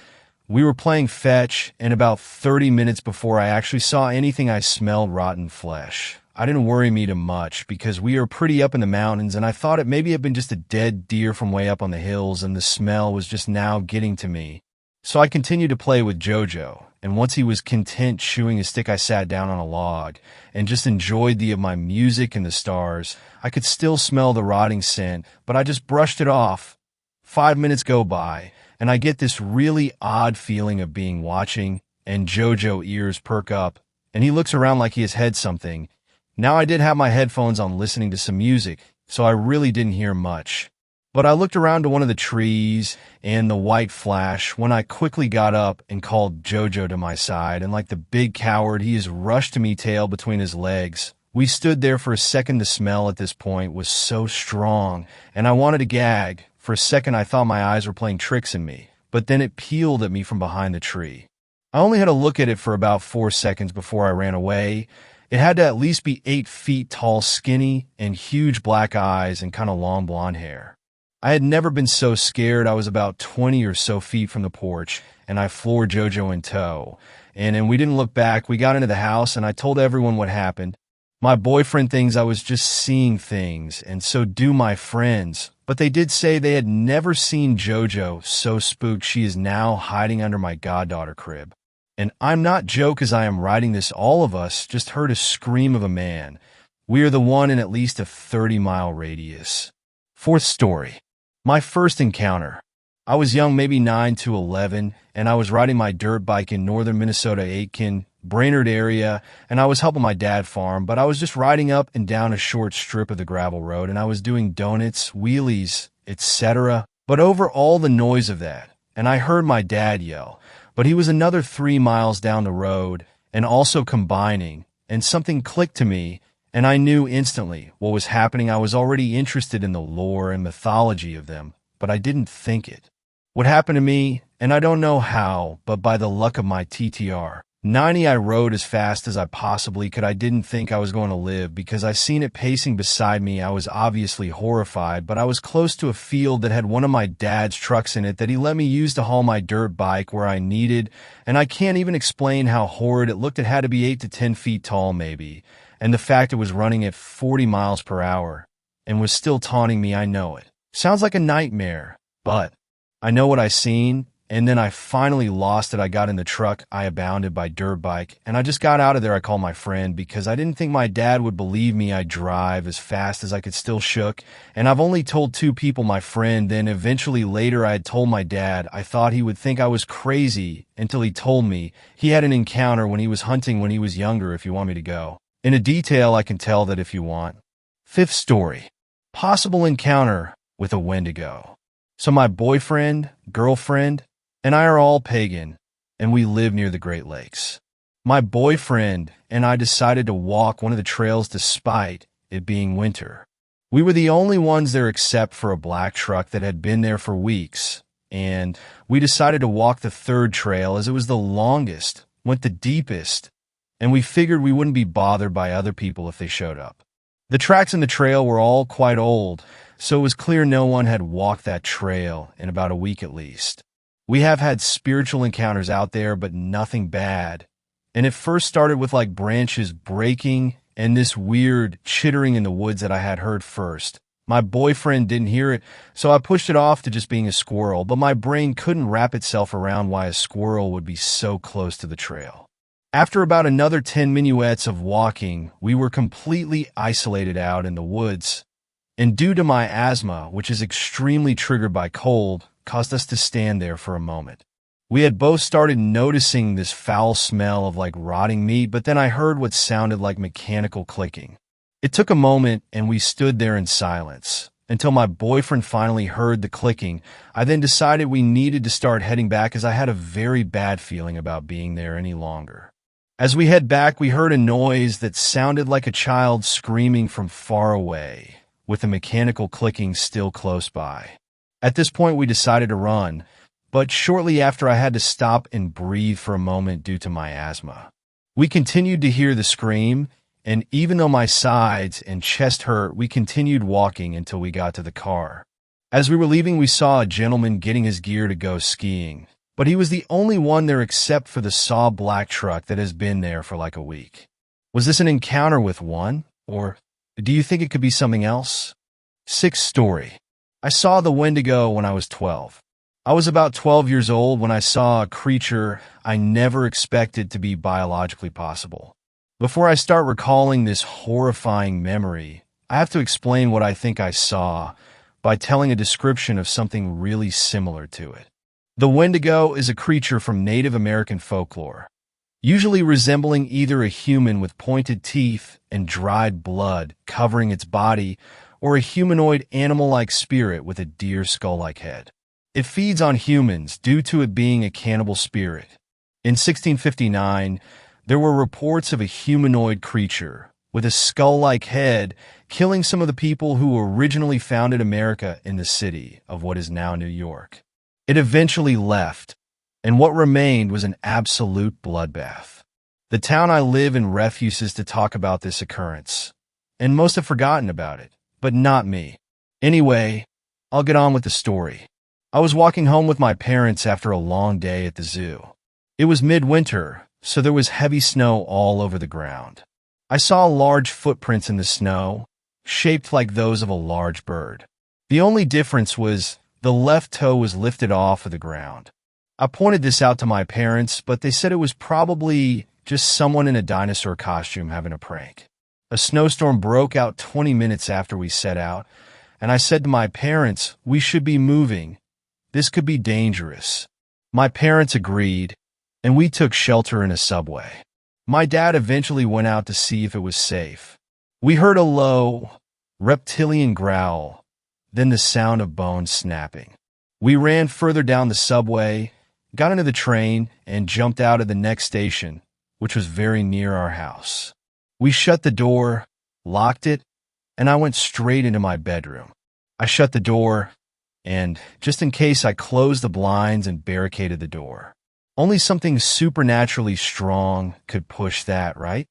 we were playing fetch, and about 30 minutes before I actually saw anything, I smelled rotten flesh. I didn't worry me too much because we are pretty up in the mountains, and I thought it maybe had been just a dead deer from way up on the hills, and the smell was just now getting to me. So I continued to play with Jojo, and once he was content chewing a stick, I sat down on a log and just enjoyed my music and the stars. I could still smell the rotting scent, but I just brushed it off. 5 minutes go by, and I get this really odd feeling of being watching, and Jojo ears perk up, and he looks around like he has had something. Now I did have my headphones on listening to some music, so I really didn't hear much. But I looked around to one of the trees and the white flash when I quickly got up and called Jojo to my side, and like the big coward, he has rushed to me, tail between his legs. We stood there for a second. The smell at this point was so strong, and I wanted to gag. For a second, I thought my eyes were playing tricks on me, but then it peeled at me from behind the tree. I only had to look at it for about 4 seconds before I ran away. It had to at least be 8 feet tall, skinny, and huge black eyes and kind of long blonde hair. I had never been so scared. I was about 20 or so feet from the porch, and I floored Jojo in tow. And we didn't look back. We got into the house, and I told everyone what happened. My boyfriend thinks I was just seeing things, and so do my friends. But they did say they had never seen Jojo so spooked. She is now hiding under my goddaughter crib. And I'm not joke as I am writing this. All of us just heard a scream of a man. We are the one in at least a 30-mile radius. Fourth story. My first encounter. I was young, maybe 9 to 11, and I was riding my dirt bike in northern Minnesota, Aitkin, Brainerd area, and I was helping my dad farm, but I was just riding up and down a short strip of the gravel road, and I was doing donuts, wheelies, etc. But over all the noise of that, and I heard my dad yell, but he was another 3 miles down the road and also combining, and something clicked to me, and I knew instantly what was happening. I was already interested in the lore and mythology of them, but I didn't think it. What happened to me, and I don't know how, but by the luck of my TTR 90, I rode as fast as I possibly could. I didn't think I was going to live because I seen it pacing beside me. I was obviously horrified, but I was close to a field that had one of my dad's trucks in it that he let me use to haul my dirt bike where I needed, and I can't even explain how horrid it looked. It had to be 8 to 10 feet tall maybe, and the fact it was running at 40 miles per hour and was still taunting me. I know it sounds like a nightmare, but I know what I seen, and then I finally lost it. I got in the truck, I abounded by dirt bike, and I just got out of there. I called my friend because I didn't think my dad would believe me. I drive as fast as I could, still shook, and I've only told 2 people, my friend, then eventually later I had told my dad. I thought he would think I was crazy until he told me he had an encounter when he was hunting when he was younger. If you want me to go into detail, I can tell that if you want. 5th story. Possible encounter with a Wendigo. So my boyfriend, girlfriend, and I are all pagan, and we live near the Great Lakes. My boyfriend and I decided to walk one of the trails despite it being winter. We were the only ones there except for a black truck that had been there for weeks, and we decided to walk the 3rd trail as it was the longest, went the deepest, and we figured we wouldn't be bothered by other people if they showed up. The tracks in the trail were all quite old, so it was clear no one had walked that trail in about a week at least. We have had spiritual encounters out there, but nothing bad. And it first started with like branches breaking and this weird chittering in the woods that I had heard first. My boyfriend didn't hear it, so I pushed it off to just being a squirrel, but my brain couldn't wrap itself around why a squirrel would be so close to the trail. After about another 10 minuets of walking, we were completely isolated out in the woods, and due to my asthma, which is extremely triggered by cold, caused us to stand there for a moment. We had both started noticing this foul smell of like rotting meat, but then I heard what sounded like mechanical clicking. It took a moment, and we stood there in silence until my boyfriend finally heard the clicking. I then decided we needed to start heading back as I had a very bad feeling about being there any longer. As we head back, we heard a noise that sounded like a child screaming from far away, with the mechanical clicking still close by. At this point, we decided to run, but shortly after I had to stop and breathe for a moment due to my asthma. We continued to hear the scream, and even though my sides and chest hurt, we continued walking until we got to the car. As we were leaving, we saw a gentleman getting his gear to go skiing, but he was the only one there except for the saw black truck that has been there for like a week. Was this an encounter with one, or do you think it could be something else? 6th story. I saw the Wendigo when I was 12. I was about 12 years old when I saw a creature I never expected to be biologically possible. Before I start recalling this horrifying memory, I have to explain what I think I saw by telling a description of something really similar to it. The Wendigo is a creature from Native American folklore, usually resembling either a human with pointed teeth and dried blood covering its body, or a humanoid animal-like spirit with a deer skull-like head. It feeds on humans due to it being a cannibal spirit. In 1659, there were reports of a humanoid creature with a skull-like head killing some of the people who originally founded America in the city of what is now New York. It eventually left, and what remained was an absolute bloodbath. The town I live in refuses to talk about this occurrence, and most have forgotten about it. But not me. Anyway, I'll get on with the story. I was walking home with my parents after a long day at the zoo. It was midwinter, so there was heavy snow all over the ground. I saw large footprints in the snow, shaped like those of a large bird. The only difference was the left toe was lifted off of the ground. I pointed this out to my parents, but they said it was probably just someone in a dinosaur costume having a prank. A snowstorm broke out 20 minutes after we set out, and I said to my parents, we should be moving, This could be dangerous. My parents agreed, and we took shelter in a subway. My dad eventually went out to see if it was safe. We heard a low, reptilian growl, then the sound of bones snapping. We ran further down the subway, got into the train, and jumped out at the next station, which was very near our house. We shut the door, locked it, and I went straight into my bedroom. I shut the door, and, just in case, I closed the blinds and barricaded the door. Only something supernaturally strong could push that, right?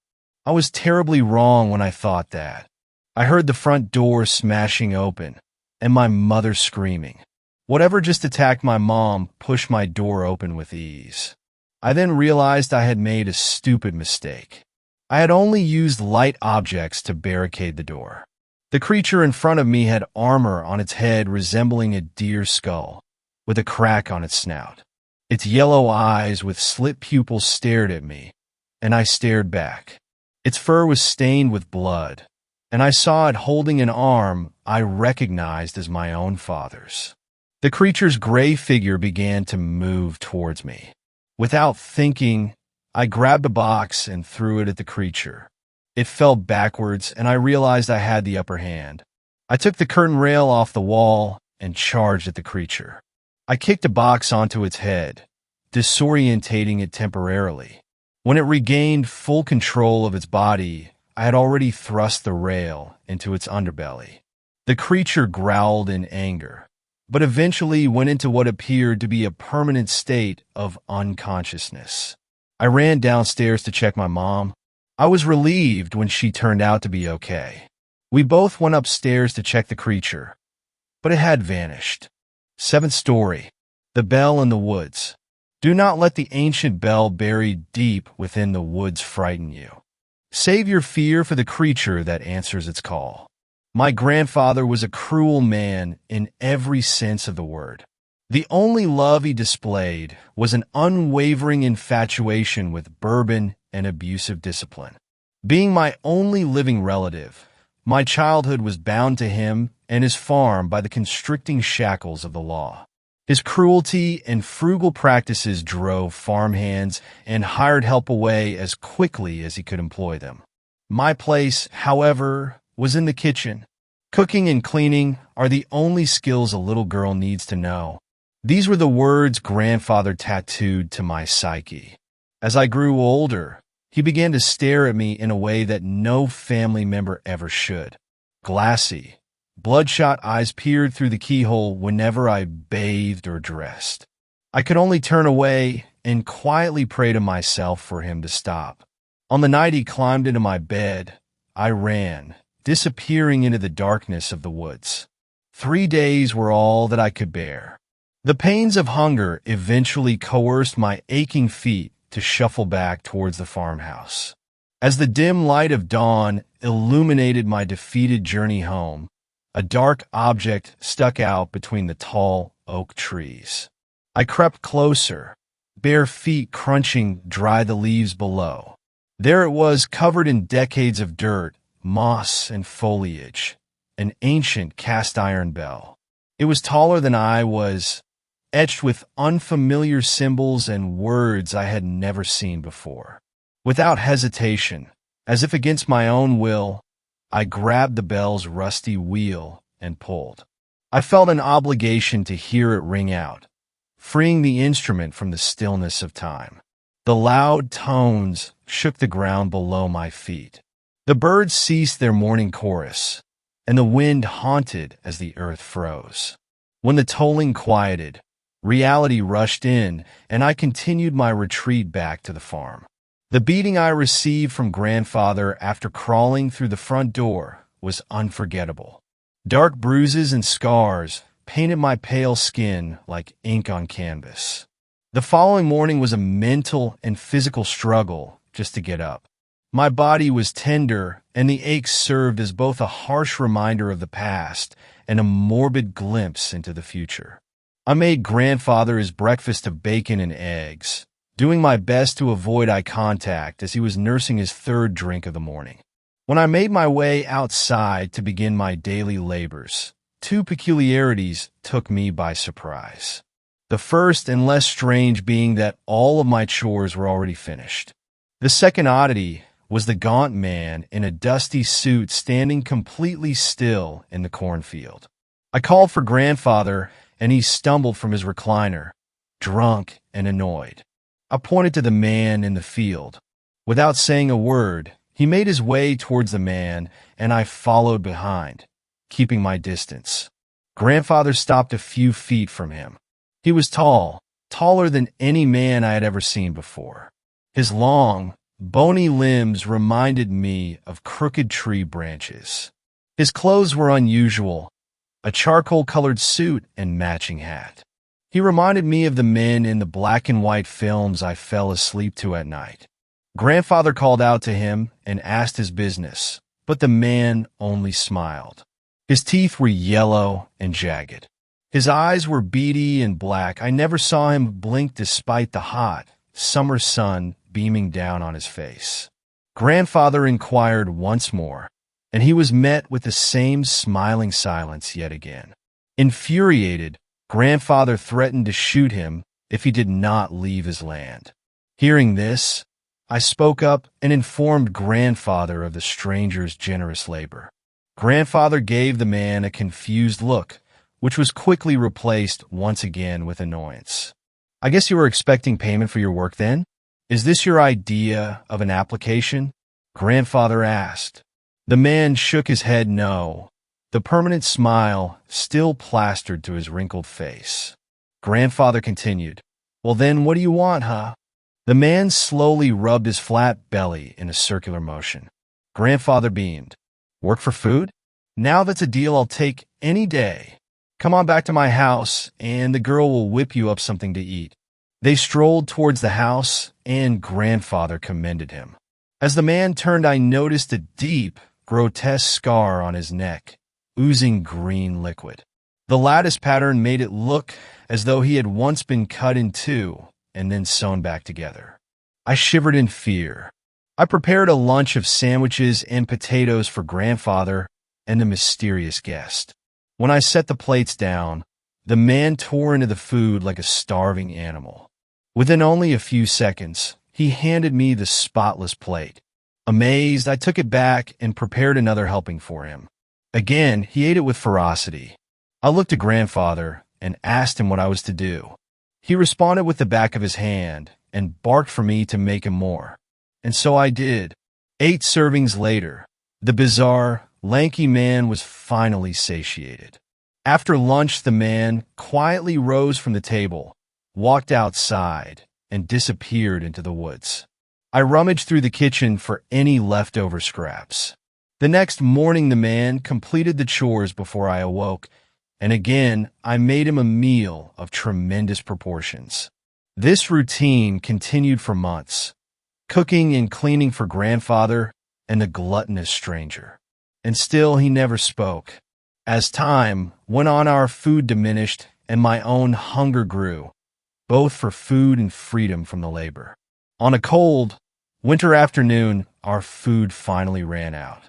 I was terribly wrong when I thought that. I heard the front door smashing open, and my mother screaming. Whatever just attacked my mom pushed my door open with ease. I then realized I had made a stupid mistake. I had only used light objects to barricade the door. The creature in front of me had armor on its head resembling a deer's skull, with a crack on its snout. Its yellow eyes with slit pupils stared at me, and I stared back. Its fur was stained with blood, and I saw it holding an arm I recognized as my own father's. The creature's gray figure began to move towards me. Without thinking, I grabbed a box and threw it at the creature. It fell backwards, and I realized I had the upper hand. I took the curtain rail off the wall and charged at the creature. I kicked a box onto its head, disorientating it temporarily. When it regained full control of its body, I had already thrust the rail into its underbelly. The creature growled in anger, but eventually went into what appeared to be a permanent state of unconsciousness. I ran downstairs to check my mom. I was relieved when she turned out to be okay. We both went upstairs to check the creature, but it had vanished. 7th story. The Bell in the Woods. Do not let the ancient bell buried deep within the woods frighten you. Save your fear for the creature that answers its call. My grandfather was a cruel man in every sense of the word. The only love he displayed was an unwavering infatuation with bourbon and abusive discipline. Being my only living relative, my childhood was bound to him and his farm by the constricting shackles of the law. His cruelty and frugal practices drove farmhands and hired help away as quickly as he could employ them. My place, however, was in the kitchen. Cooking and cleaning are the only skills a little girl needs to know. These were the words grandfather tattooed to my psyche. As I grew older, he began to stare at me in a way that no family member ever should. Glassy, bloodshot eyes peered through the keyhole whenever I bathed or dressed. I could only turn away and quietly pray to myself for him to stop. On the night he climbed into my bed, I ran, disappearing into the darkness of the woods. 3 days were all that I could bear. The pains of hunger eventually coerced my aching feet to shuffle back towards the farmhouse. As the dim light of dawn illuminated my defeated journey home, a dark object stuck out between the tall oak trees. I crept closer, bare feet crunching dry the leaves below. There it was, covered in decades of dirt, moss, and foliage, an ancient cast-iron bell. It was taller than I was, etched with unfamiliar symbols and words I had never seen before. Without hesitation, as if against my own will, I grabbed the bell's rusty wheel and pulled. I felt an obligation to hear it ring out, freeing the instrument from the stillness of time. The loud tones shook the ground below my feet. The birds ceased their morning chorus, and the wind haunted as the earth froze. When the tolling quieted, reality rushed in, and I continued my retreat back to the farm. The beating I received from grandfather after crawling through the front door was unforgettable. Dark bruises and scars painted my pale skin like ink on canvas. The following morning was a mental and physical struggle just to get up. My body was tender, and the ache served as both a harsh reminder of the past and a morbid glimpse into the future. I made grandfather his breakfast of bacon and eggs, doing my best to avoid eye contact as he was nursing his 3rd drink of the morning. When I made my way outside to begin my daily labors, 2 peculiarities took me by surprise. The first and less strange being that all of my chores were already finished. The second oddity was the gaunt man in a dusty suit standing completely still in the cornfield. I called for grandfather, and he stumbled from his recliner, drunk and annoyed. I pointed to the man in the field. Without saying a word, he made his way towards the man, and I followed behind, keeping my distance. Grandfather stopped a few feet from him. He was tall, taller than any man I had ever seen before. His long, bony limbs reminded me of crooked tree branches. His clothes were unusual, a charcoal-colored suit and matching hat. He reminded me of the men in the black and white films I fell asleep to at night. Grandfather called out to him and asked his business, but the man only smiled. His teeth were yellow and jagged. His eyes were beady and black. I never saw him blink despite the hot, summer sun beaming down on his face. Grandfather inquired once more, and he was met with the same smiling silence yet again. Infuriated, Grandfather threatened to shoot him if he did not leave his land. Hearing this, I spoke up and informed Grandfather of the stranger's generous labor. Grandfather gave the man a confused look, which was quickly replaced once again with annoyance. "I guess you were expecting payment for your work then? Is this your idea of an application?" Grandfather asked. The man shook his head no, the permanent smile still plastered to his wrinkled face. Grandfather continued, "Well then, what do you want, huh?" The man slowly rubbed his flat belly in a circular motion. Grandfather beamed. "Work for food? Now that's a deal I'll take any day. Come on back to my house, and the girl will whip you up something to eat." They strolled towards the house, and Grandfather commended him. As the man turned, I noticed a deep, grotesque scar on his neck, oozing green liquid. The lattice pattern made it look as though he had once been cut in two and then sewn back together. I shivered in fear. I prepared a lunch of sandwiches and potatoes for Grandfather and the mysterious guest. When I set the plates down, the man tore into the food like a starving animal. Within only a few seconds, he handed me the spotless plate. Amazed, I took it back and prepared another helping for him. Again, he ate it with ferocity. I looked at Grandfather and asked him what I was to do. He responded with the back of his hand and barked for me to make him more. And so I did. 8 servings later, the bizarre, lanky man was finally satiated. After lunch, the man quietly rose from the table, walked outside, and disappeared into the woods. I rummaged through the kitchen for any leftover scraps. The next morning, the man completed the chores before I awoke, and again, I made him a meal of tremendous proportions. This routine continued for months, cooking and cleaning for Grandfather and the gluttonous stranger. And still he never spoke. As time went on, our food diminished and my own hunger grew, both for food and freedom from the labor. On a cold, winter afternoon, our food finally ran out.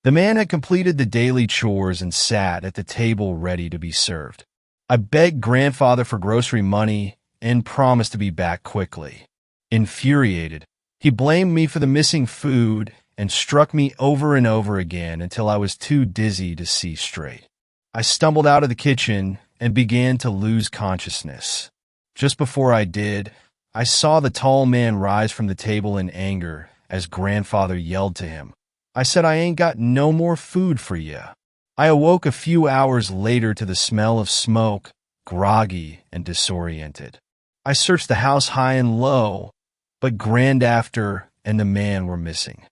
The man had completed the daily chores and sat at the table ready to be served. I begged Grandfather for grocery money and promised to be back quickly. Infuriated, he blamed me for the missing food and struck me over and over again until I was too dizzy to see straight. I stumbled out of the kitchen and began to lose consciousness. Just before I did, I saw the tall man rise from the table in anger as Grandfather yelled to him. I said, "I ain't got no more food for ya." I awoke a few hours later to the smell of smoke, groggy and disoriented. I searched the house high and low, but Grandafter and the man were missing.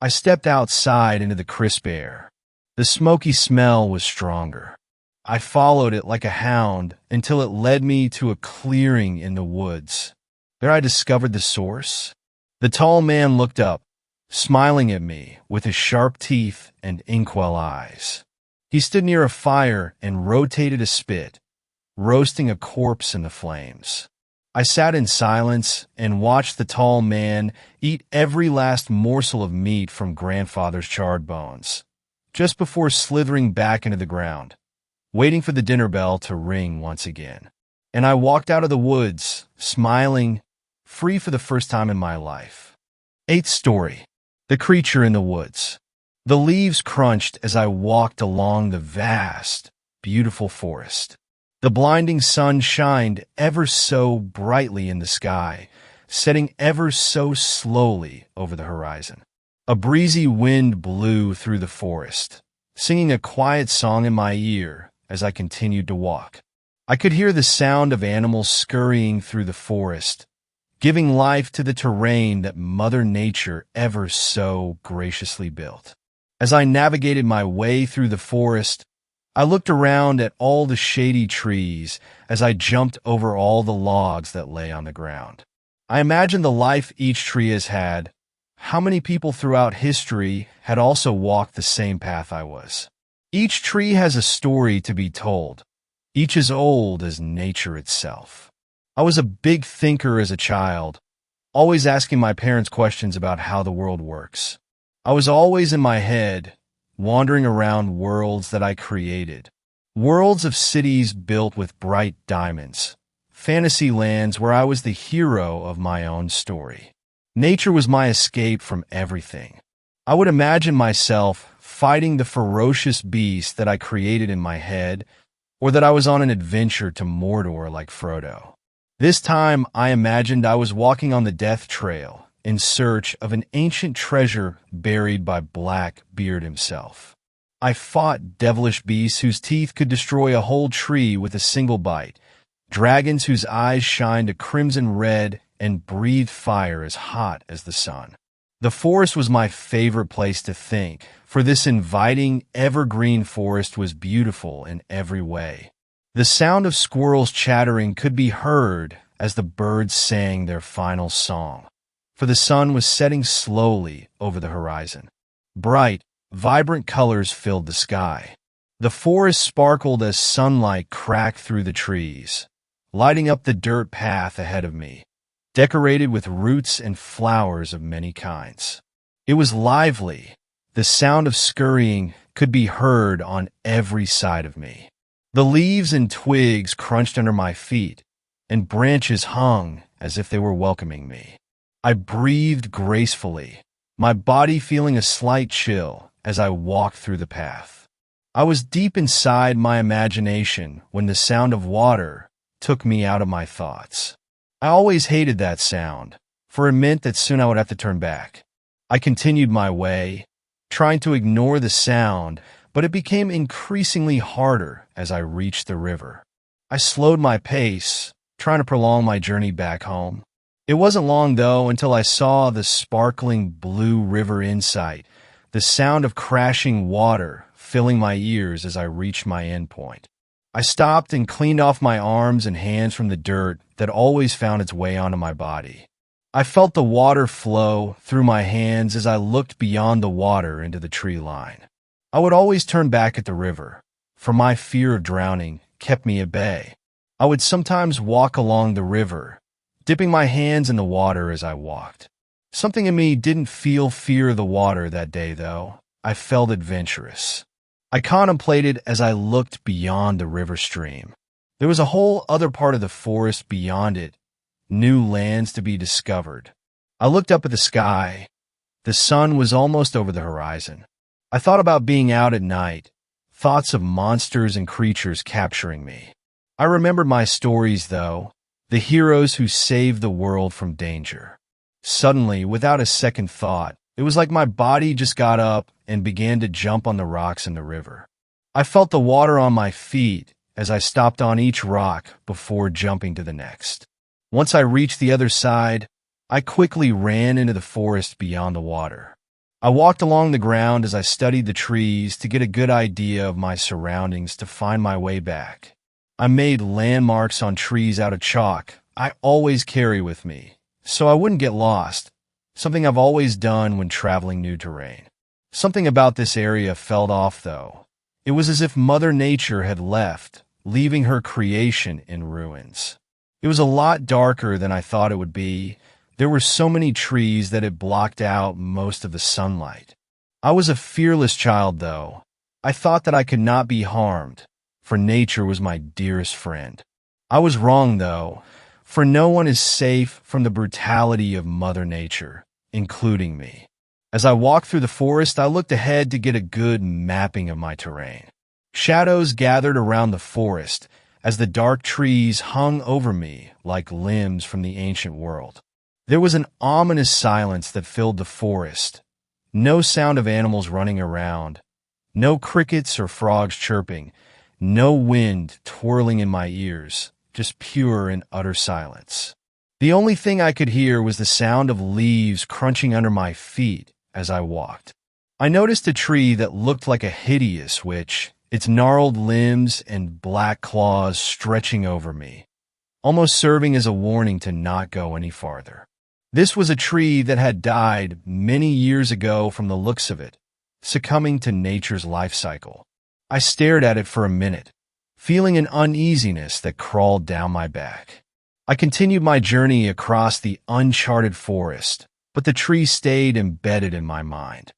I stepped outside into the crisp air. The smoky smell was stronger. I followed it like a hound until it led me to a clearing in the woods. There I discovered the source. The tall man looked up, smiling at me with his sharp teeth and inkwell eyes. He stood near a fire and rotated a spit, roasting a corpse in the flames. I sat in silence and watched the tall man eat every last morsel of meat from Grandfather's charred bones, just before slithering back into the ground, waiting for the dinner bell to ring once again. and I walked out of the woods, smiling, free for the first time in my life. Eighth story. The creature in the woods. The leaves crunched as I walked along the vast, beautiful forest. The blinding sun shined ever so brightly in the sky, setting ever so slowly over the horizon. A breezy wind blew through the forest, singing a quiet song in my ear as I continued to walk. I could hear the sound of animals scurrying through the forest, giving life to the terrain that Mother Nature ever so graciously built. As I navigated my way through the forest, I looked around at all the shady trees as I jumped over all the logs that lay on the ground. I imagined the life each tree has had, how many people throughout history had also walked the same path I was. Each tree has a story to be told, each as old as nature itself. I was a big thinker as a child, always asking my parents questions about how the world works. I was always in my head, wandering around worlds that I created. Worlds of cities built with bright diamonds. Fantasy lands where I was the hero of my own story. Nature was my escape from everything. I would imagine myself fighting the ferocious beast that I created in my head, or that I was on an adventure to Mordor like Frodo. This time, I imagined I was walking on the Death Trail in search of an ancient treasure buried by Blackbeard himself. I fought devilish beasts whose teeth could destroy a whole tree with a single bite, dragons whose eyes shined a crimson red and breathed fire as hot as the sun. The forest was my favorite place to think, for this inviting, evergreen forest was beautiful in every way. The sound of squirrels chattering could be heard as the birds sang their final song, for the sun was setting slowly over the horizon. Bright, vibrant colors filled the sky. The forest sparkled as sunlight cracked through the trees, lighting up the dirt path ahead of me, decorated with roots and flowers of many kinds. It was lively. The sound of scurrying could be heard on every side of me. The leaves and twigs crunched under my feet, and branches hung as if they were welcoming me. I breathed gracefully, my body feeling a slight chill as I walked through the path. I was deep inside my imagination when the sound of water took me out of my thoughts. I always hated that sound, for it meant that soon I would have to turn back. I continued my way, trying to ignore the sound, but it became increasingly harder as I reached the river. I slowed my pace, trying to prolong my journey back home. It wasn't long, though, until I saw the sparkling blue river in sight, the sound of crashing water filling my ears as I reached my endpoint. I stopped and cleaned off my arms and hands from the dirt that always found its way onto my body. I felt the water flow through my hands as I looked beyond the water into the tree line. I would always turn back at the river, for my fear of drowning kept me at bay. I would sometimes walk along the river, dipping my hands in the water as I walked. Something in me didn't feel fear of the water that day, though. I felt adventurous. I contemplated as I looked beyond the river stream. There was a whole other part of the forest beyond it, new lands to be discovered. I looked up at the sky. The sun was almost over the horizon. I thought about being out at night, thoughts of monsters and creatures capturing me. I remembered my stories, though, the heroes who saved the world from danger. Suddenly, without a second thought, it was like my body just got up and began to jump on the rocks in the river. I felt the water on my feet as I stopped on each rock before jumping to the next. Once I reached the other side, I quickly ran into the forest beyond the water. I walked along the ground as I studied the trees to get a good idea of my surroundings to find my way back. I made landmarks on trees out of chalk I always carry with me, so I wouldn't get lost, something I've always done when traveling new terrain. Something about this area felt off, though. It was as if Mother Nature had left, leaving her creation in ruins. It was a lot darker than I thought it would be. There were so many trees that it blocked out most of the sunlight. I was a fearless child, though. I thought that I could not be harmed, for nature was my dearest friend. I was wrong, though, for no one is safe from the brutality of Mother Nature, including me. As I walked through the forest, I looked ahead to get a good mapping of my terrain. Shadows gathered around the forest as the dark trees hung over me like limbs from the ancient world. There was an ominous silence that filled the forest. No sound of animals running around, no crickets or frogs chirping, no wind twirling in my ears, just pure and utter silence. The only thing I could hear was the sound of leaves crunching under my feet as I walked. I noticed a tree that looked like a hideous witch, its gnarled limbs and black claws stretching over me, almost serving as a warning to not go any farther. This was a tree that had died many years ago from the looks of it, succumbing to nature's life cycle. I stared at it for a minute, feeling an uneasiness that crawled down my back. I continued my journey across the uncharted forest, but the tree stayed embedded in my mind.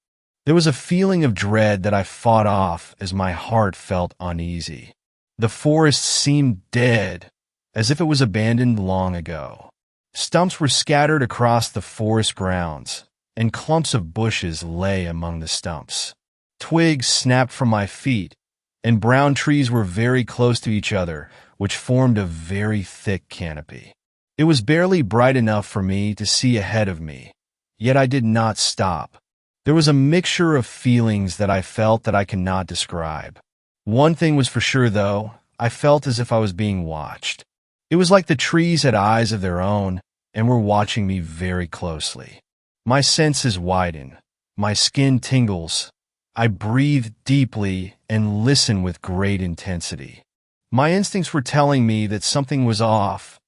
There was a feeling of dread that I fought off as my heart felt uneasy. The forest seemed dead, as if it was abandoned long ago. Stumps were scattered across the forest grounds, and clumps of bushes lay among the stumps. Twigs snapped from my feet, and brown trees were very close to each other, which formed a very thick canopy. It was barely bright enough for me to see ahead of me, yet I did not stop. There was a mixture of feelings that I felt that I cannot describe. One thing was for sure, though, I felt as if I was being watched. It was like the trees had eyes of their own and were watching me very closely. My senses widen. My skin tingles. I breathe deeply and listen with great intensity. My instincts were telling me that something was off,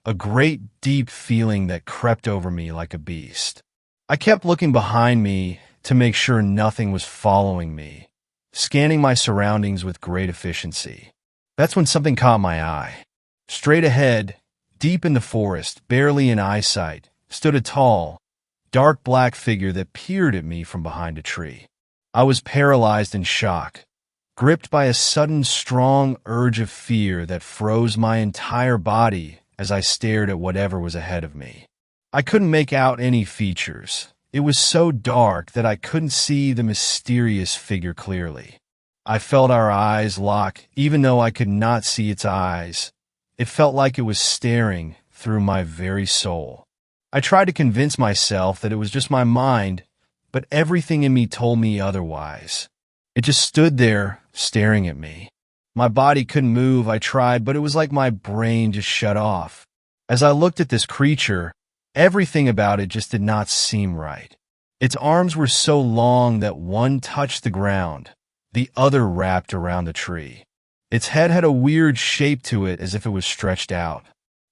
a great deep feeling that crept over me like a beast. I kept looking behind me to make sure nothing was following me, scanning my surroundings with great efficiency. That's when something caught my eye. Straight ahead, deep in the forest, barely in eyesight, stood a tall, dark black figure that peered at me from behind a tree. I was paralyzed in shock, gripped by a sudden strong urge of fear that froze my entire body as I stared at whatever was ahead of me. I couldn't make out any features. It was so dark that I couldn't see the mysterious figure clearly. I felt our eyes lock, even though I could not see its eyes. It felt like it was staring through my very soul. I tried to convince myself that it was just my mind, but everything in me told me otherwise. It just stood there, staring at me. My body couldn't move. I tried, but it was like my brain just shut off. As I looked at this creature, everything about it just did not seem right. Its arms were so long that one touched the ground, the other wrapped around the tree. Its head had a weird shape to it, as if it was stretched out.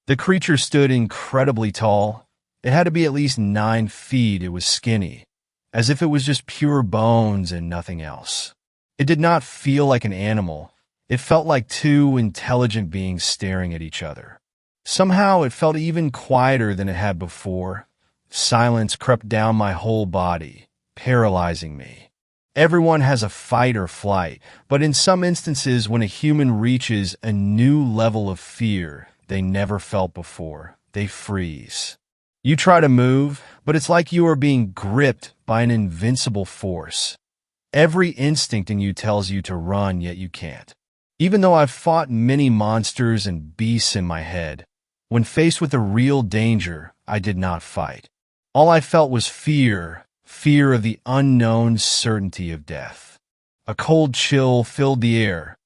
The creature stood incredibly tall. It had to be at least 9 feet. It was skinny, as if it was just pure bones and nothing else. It did not feel like an animal. It felt like two intelligent beings staring at each other. Somehow it felt even quieter than it had before. Silence crept down my whole body, paralyzing me. Everyone has a fight or flight, but in some instances when a human reaches a new level of fear they never felt before, they freeze. You try to move, but it's like you are being gripped by an invincible force. Every instinct in you tells you to run, yet you can't. Even though I've fought many monsters and beasts in my head, when faced with a real danger, I did not fight. All I felt was fear of the unknown certainty of death. A cold chill filled the air.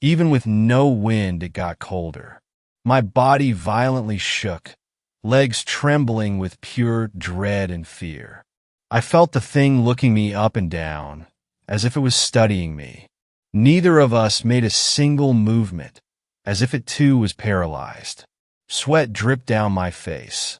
Even with no wind, it got colder. My body violently shook, legs trembling with pure dread and fear. I felt the thing looking me up and down, as if it was studying me. Neither of us made a single movement, as if it too was paralyzed. Sweat dripped down my face.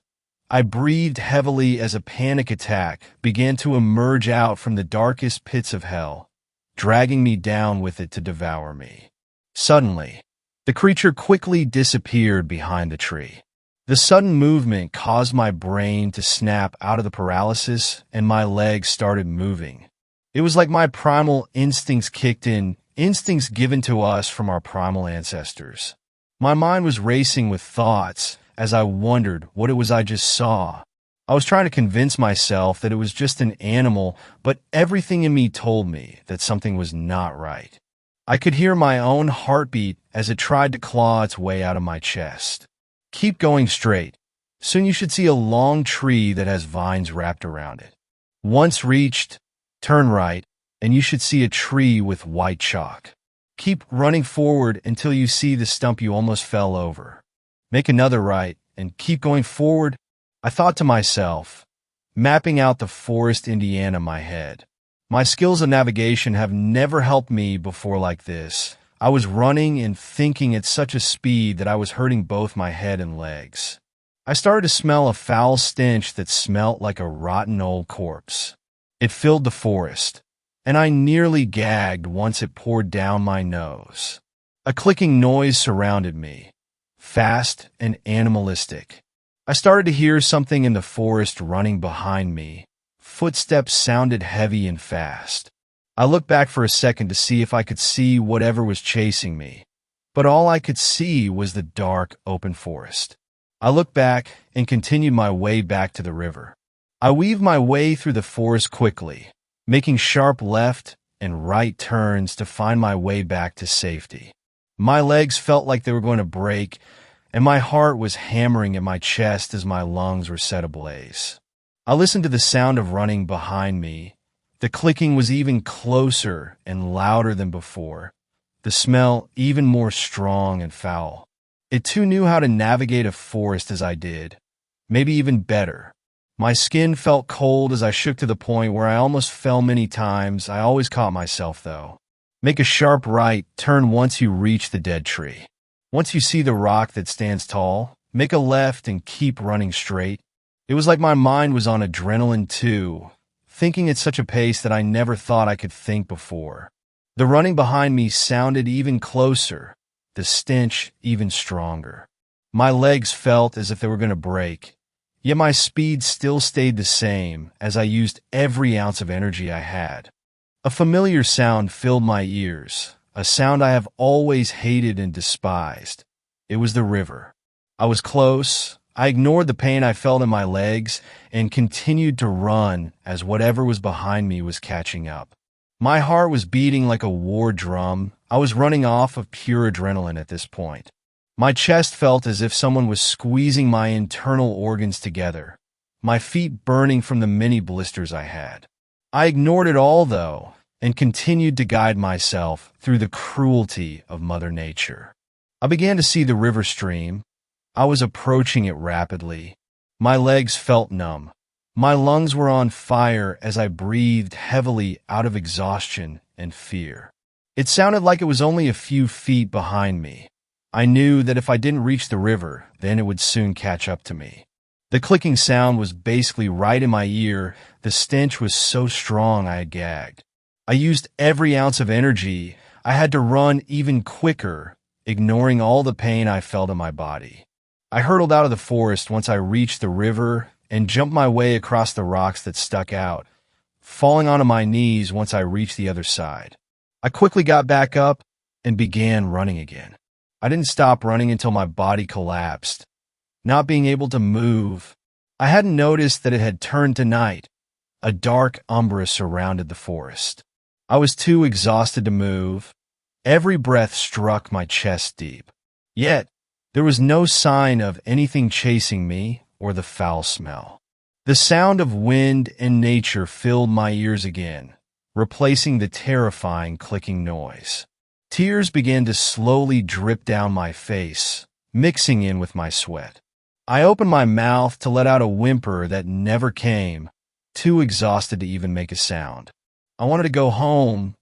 I breathed heavily as a panic attack began to emerge out from the darkest pits of hell, dragging me down with it to devour me. Suddenly, the creature quickly disappeared behind the tree. The sudden movement caused my brain to snap out of the paralysis, and my legs started moving. It was like my primal instincts kicked in, instincts given to us from our primal ancestors. My mind was racing with thoughts as I wondered what it was I just saw. I was trying to convince myself that it was just an animal, but everything in me told me that something was not right. I could hear my own heartbeat as it tried to claw its way out of my chest. Keep going straight. Soon you should see a long tree that has vines wrapped around it. Once reached, turn right, and you should see a tree with white chalk. Keep running forward until you see the stump you almost fell over. Make another right, and keep going forward. I thought to myself, mapping out the forest Indiana in my head. My skills of navigation have never helped me before like this. I was running and thinking at such a speed that I was hurting both my head and legs. I started to smell a foul stench that smelt like a rotten old corpse. It filled the forest, and I nearly gagged once it poured down my nose. A clicking noise surrounded me, fast and animalistic. I started to hear something in the forest running behind me. Footsteps sounded heavy and fast. I looked back for a second to see if I could see whatever was chasing me, but all I could see was the dark, open forest. I looked back and continued my way back to the river. I weaved my way through the forest quickly, making sharp left and right turns to find my way back to safety. My legs felt like they were going to break, and my heart was hammering at my chest as my lungs were set ablaze. I listened to the sound of running behind me. The clicking was even closer and louder than before, the smell even more strong and foul. It too knew how to navigate a forest as I did, maybe even better. My skin felt cold as I shook to the point where I almost fell many times. I always caught myself, though. Make a sharp right turn once you reach the dead tree. Once you see the rock that stands tall, make a left and keep running straight. It was like my mind was on adrenaline too, thinking at such a pace that I never thought I could think before. The running behind me sounded even closer, the stench even stronger. My legs felt as if they were going to break, yet my speed still stayed the same as I used every ounce of energy I had. A familiar sound filled my ears, a sound I have always hated and despised. It was the river. I was close. I ignored the pain I felt in my legs and continued to run as whatever was behind me was catching up. My heart was beating like a war drum. I was running off of pure adrenaline at this point. My chest felt as if someone was squeezing my internal organs together, my feet burning from the many blisters I had. I ignored it all, though, and continued to guide myself through the cruelty of Mother Nature. I began to see the river stream. I was approaching it rapidly. My legs felt numb. My lungs were on fire as I breathed heavily out of exhaustion and fear. It sounded like it was only a few feet behind me. I knew that if I didn't reach the river, then it would soon catch up to me. The clicking sound was basically right in my ear. The stench was so strong I had gagged. I used every ounce of energy. I had to run even quicker, ignoring all the pain I felt in my body. I hurtled out of the forest once I reached the river and jumped my way across the rocks that stuck out, falling onto my knees once I reached the other side. I quickly got back up and began running again. I didn't stop running until my body collapsed. Not being able to move, I hadn't noticed that it had turned to night. A dark umbra surrounded the forest. I was too exhausted to move. Every breath struck my chest deep. Yet, there was no sign of anything chasing me or the foul smell. The sound of wind and nature filled my ears again, replacing the terrifying clicking noise. Tears began to slowly drip down my face, mixing in with my sweat. I opened my mouth to let out a whimper that never came, too exhausted to even make a sound. I wanted to go home,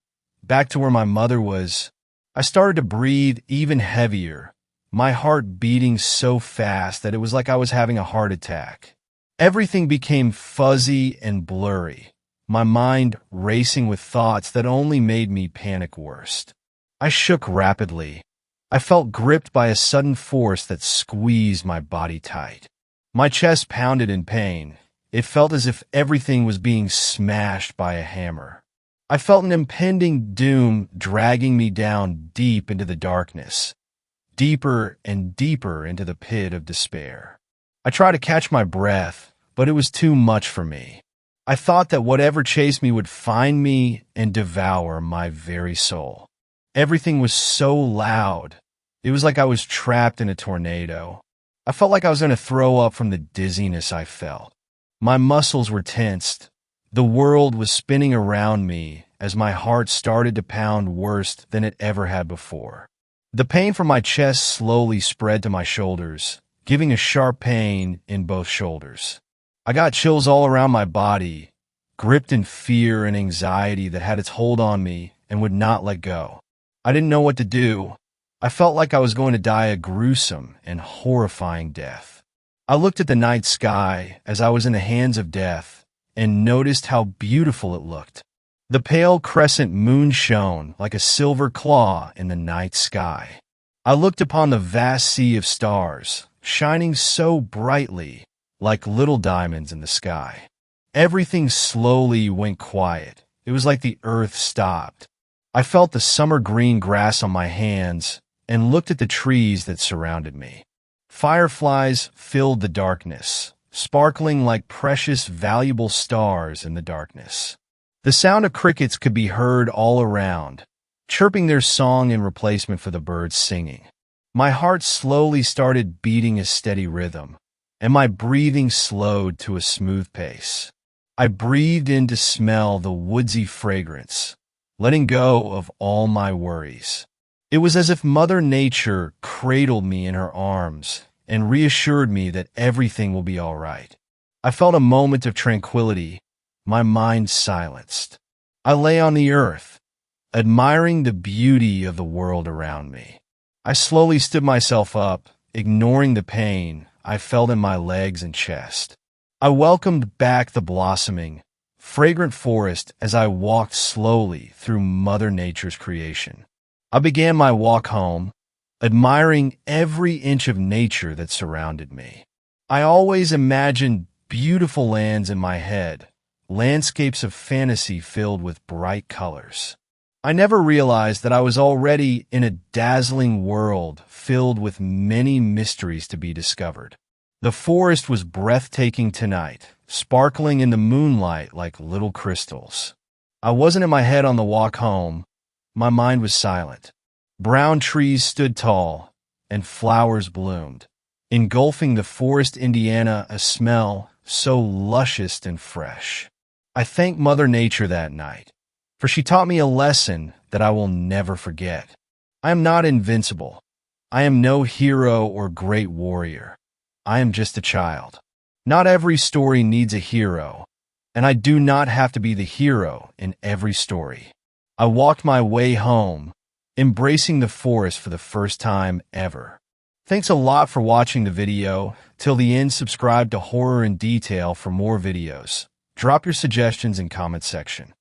back to where my mother was. I started to breathe even heavier, my heart beating so fast that it was like I was having a heart attack. Everything became fuzzy and blurry, my mind racing with thoughts that only made me panic worse. I shook rapidly. I felt gripped by a sudden force that squeezed my body tight. My chest pounded in pain. It felt as if everything was being smashed by a hammer. I felt an impending doom dragging me down deep into the darkness. deeper and deeper into the pit of despair. I tried to catch my breath, but it was too much for me. I thought that whatever chased me would find me and devour my very soul. Everything was so loud. It was like I was trapped in a tornado. I felt like I was going to throw up from the dizziness I felt. My muscles were tensed. The world was spinning around me as my heart started to pound worse than it ever had before. The pain from my chest slowly spread to my shoulders, giving a sharp pain in both shoulders. I got chills all around my body, gripped in fear and anxiety that had its hold on me and would not let go. I didn't know what to do. I felt like I was going to die a gruesome and horrifying death. I looked at the night sky as I was in the hands of death and noticed how beautiful it looked. The pale crescent moon shone like a silver claw in the night sky. I looked upon the vast sea of stars, shining so brightly like little diamonds in the sky. Everything slowly went quiet. It was like the earth stopped. I felt the summer green grass on my hands and looked at the trees that surrounded me. Fireflies filled the darkness, sparkling like precious, valuable stars in the darkness. The sound of crickets could be heard all around, chirping their song in replacement for the birds singing. My heart slowly started beating a steady rhythm, and my breathing slowed to a smooth pace. I breathed in to smell the woodsy fragrance, letting go of all my worries. It was as if Mother Nature cradled me in her arms and reassured me that everything will be all right. I felt a moment of tranquility, my mind silenced. I lay on the earth, admiring the beauty of the world around me. I slowly stood myself up, ignoring the pain I felt in my legs and chest. I welcomed back the blossoming, fragrant forest as I walked slowly through Mother Nature's creation. I began my walk home, admiring every inch of nature that surrounded me. I always imagined beautiful lands in my head, landscapes of fantasy filled with bright colors. I never realized that I was already in a dazzling world filled with many mysteries to be discovered. The forest was breathtaking tonight, sparkling in the moonlight like little crystals. I wasn't in my head on the walk home. My mind was silent. Brown trees stood tall, and flowers bloomed, engulfing the forest Indiana a smell so luscious and fresh. I thanked Mother Nature that night, for she taught me a lesson that I will never forget. I am not invincible. I am no hero or great warrior. I am just a child. Not every story needs a hero, and I do not have to be the hero in every story. I walked my way home, embracing the forest for the first time ever. Thanks a lot for watching the video. Till the end, subscribe to Horror in Detail for more videos. Drop your suggestions in comment section.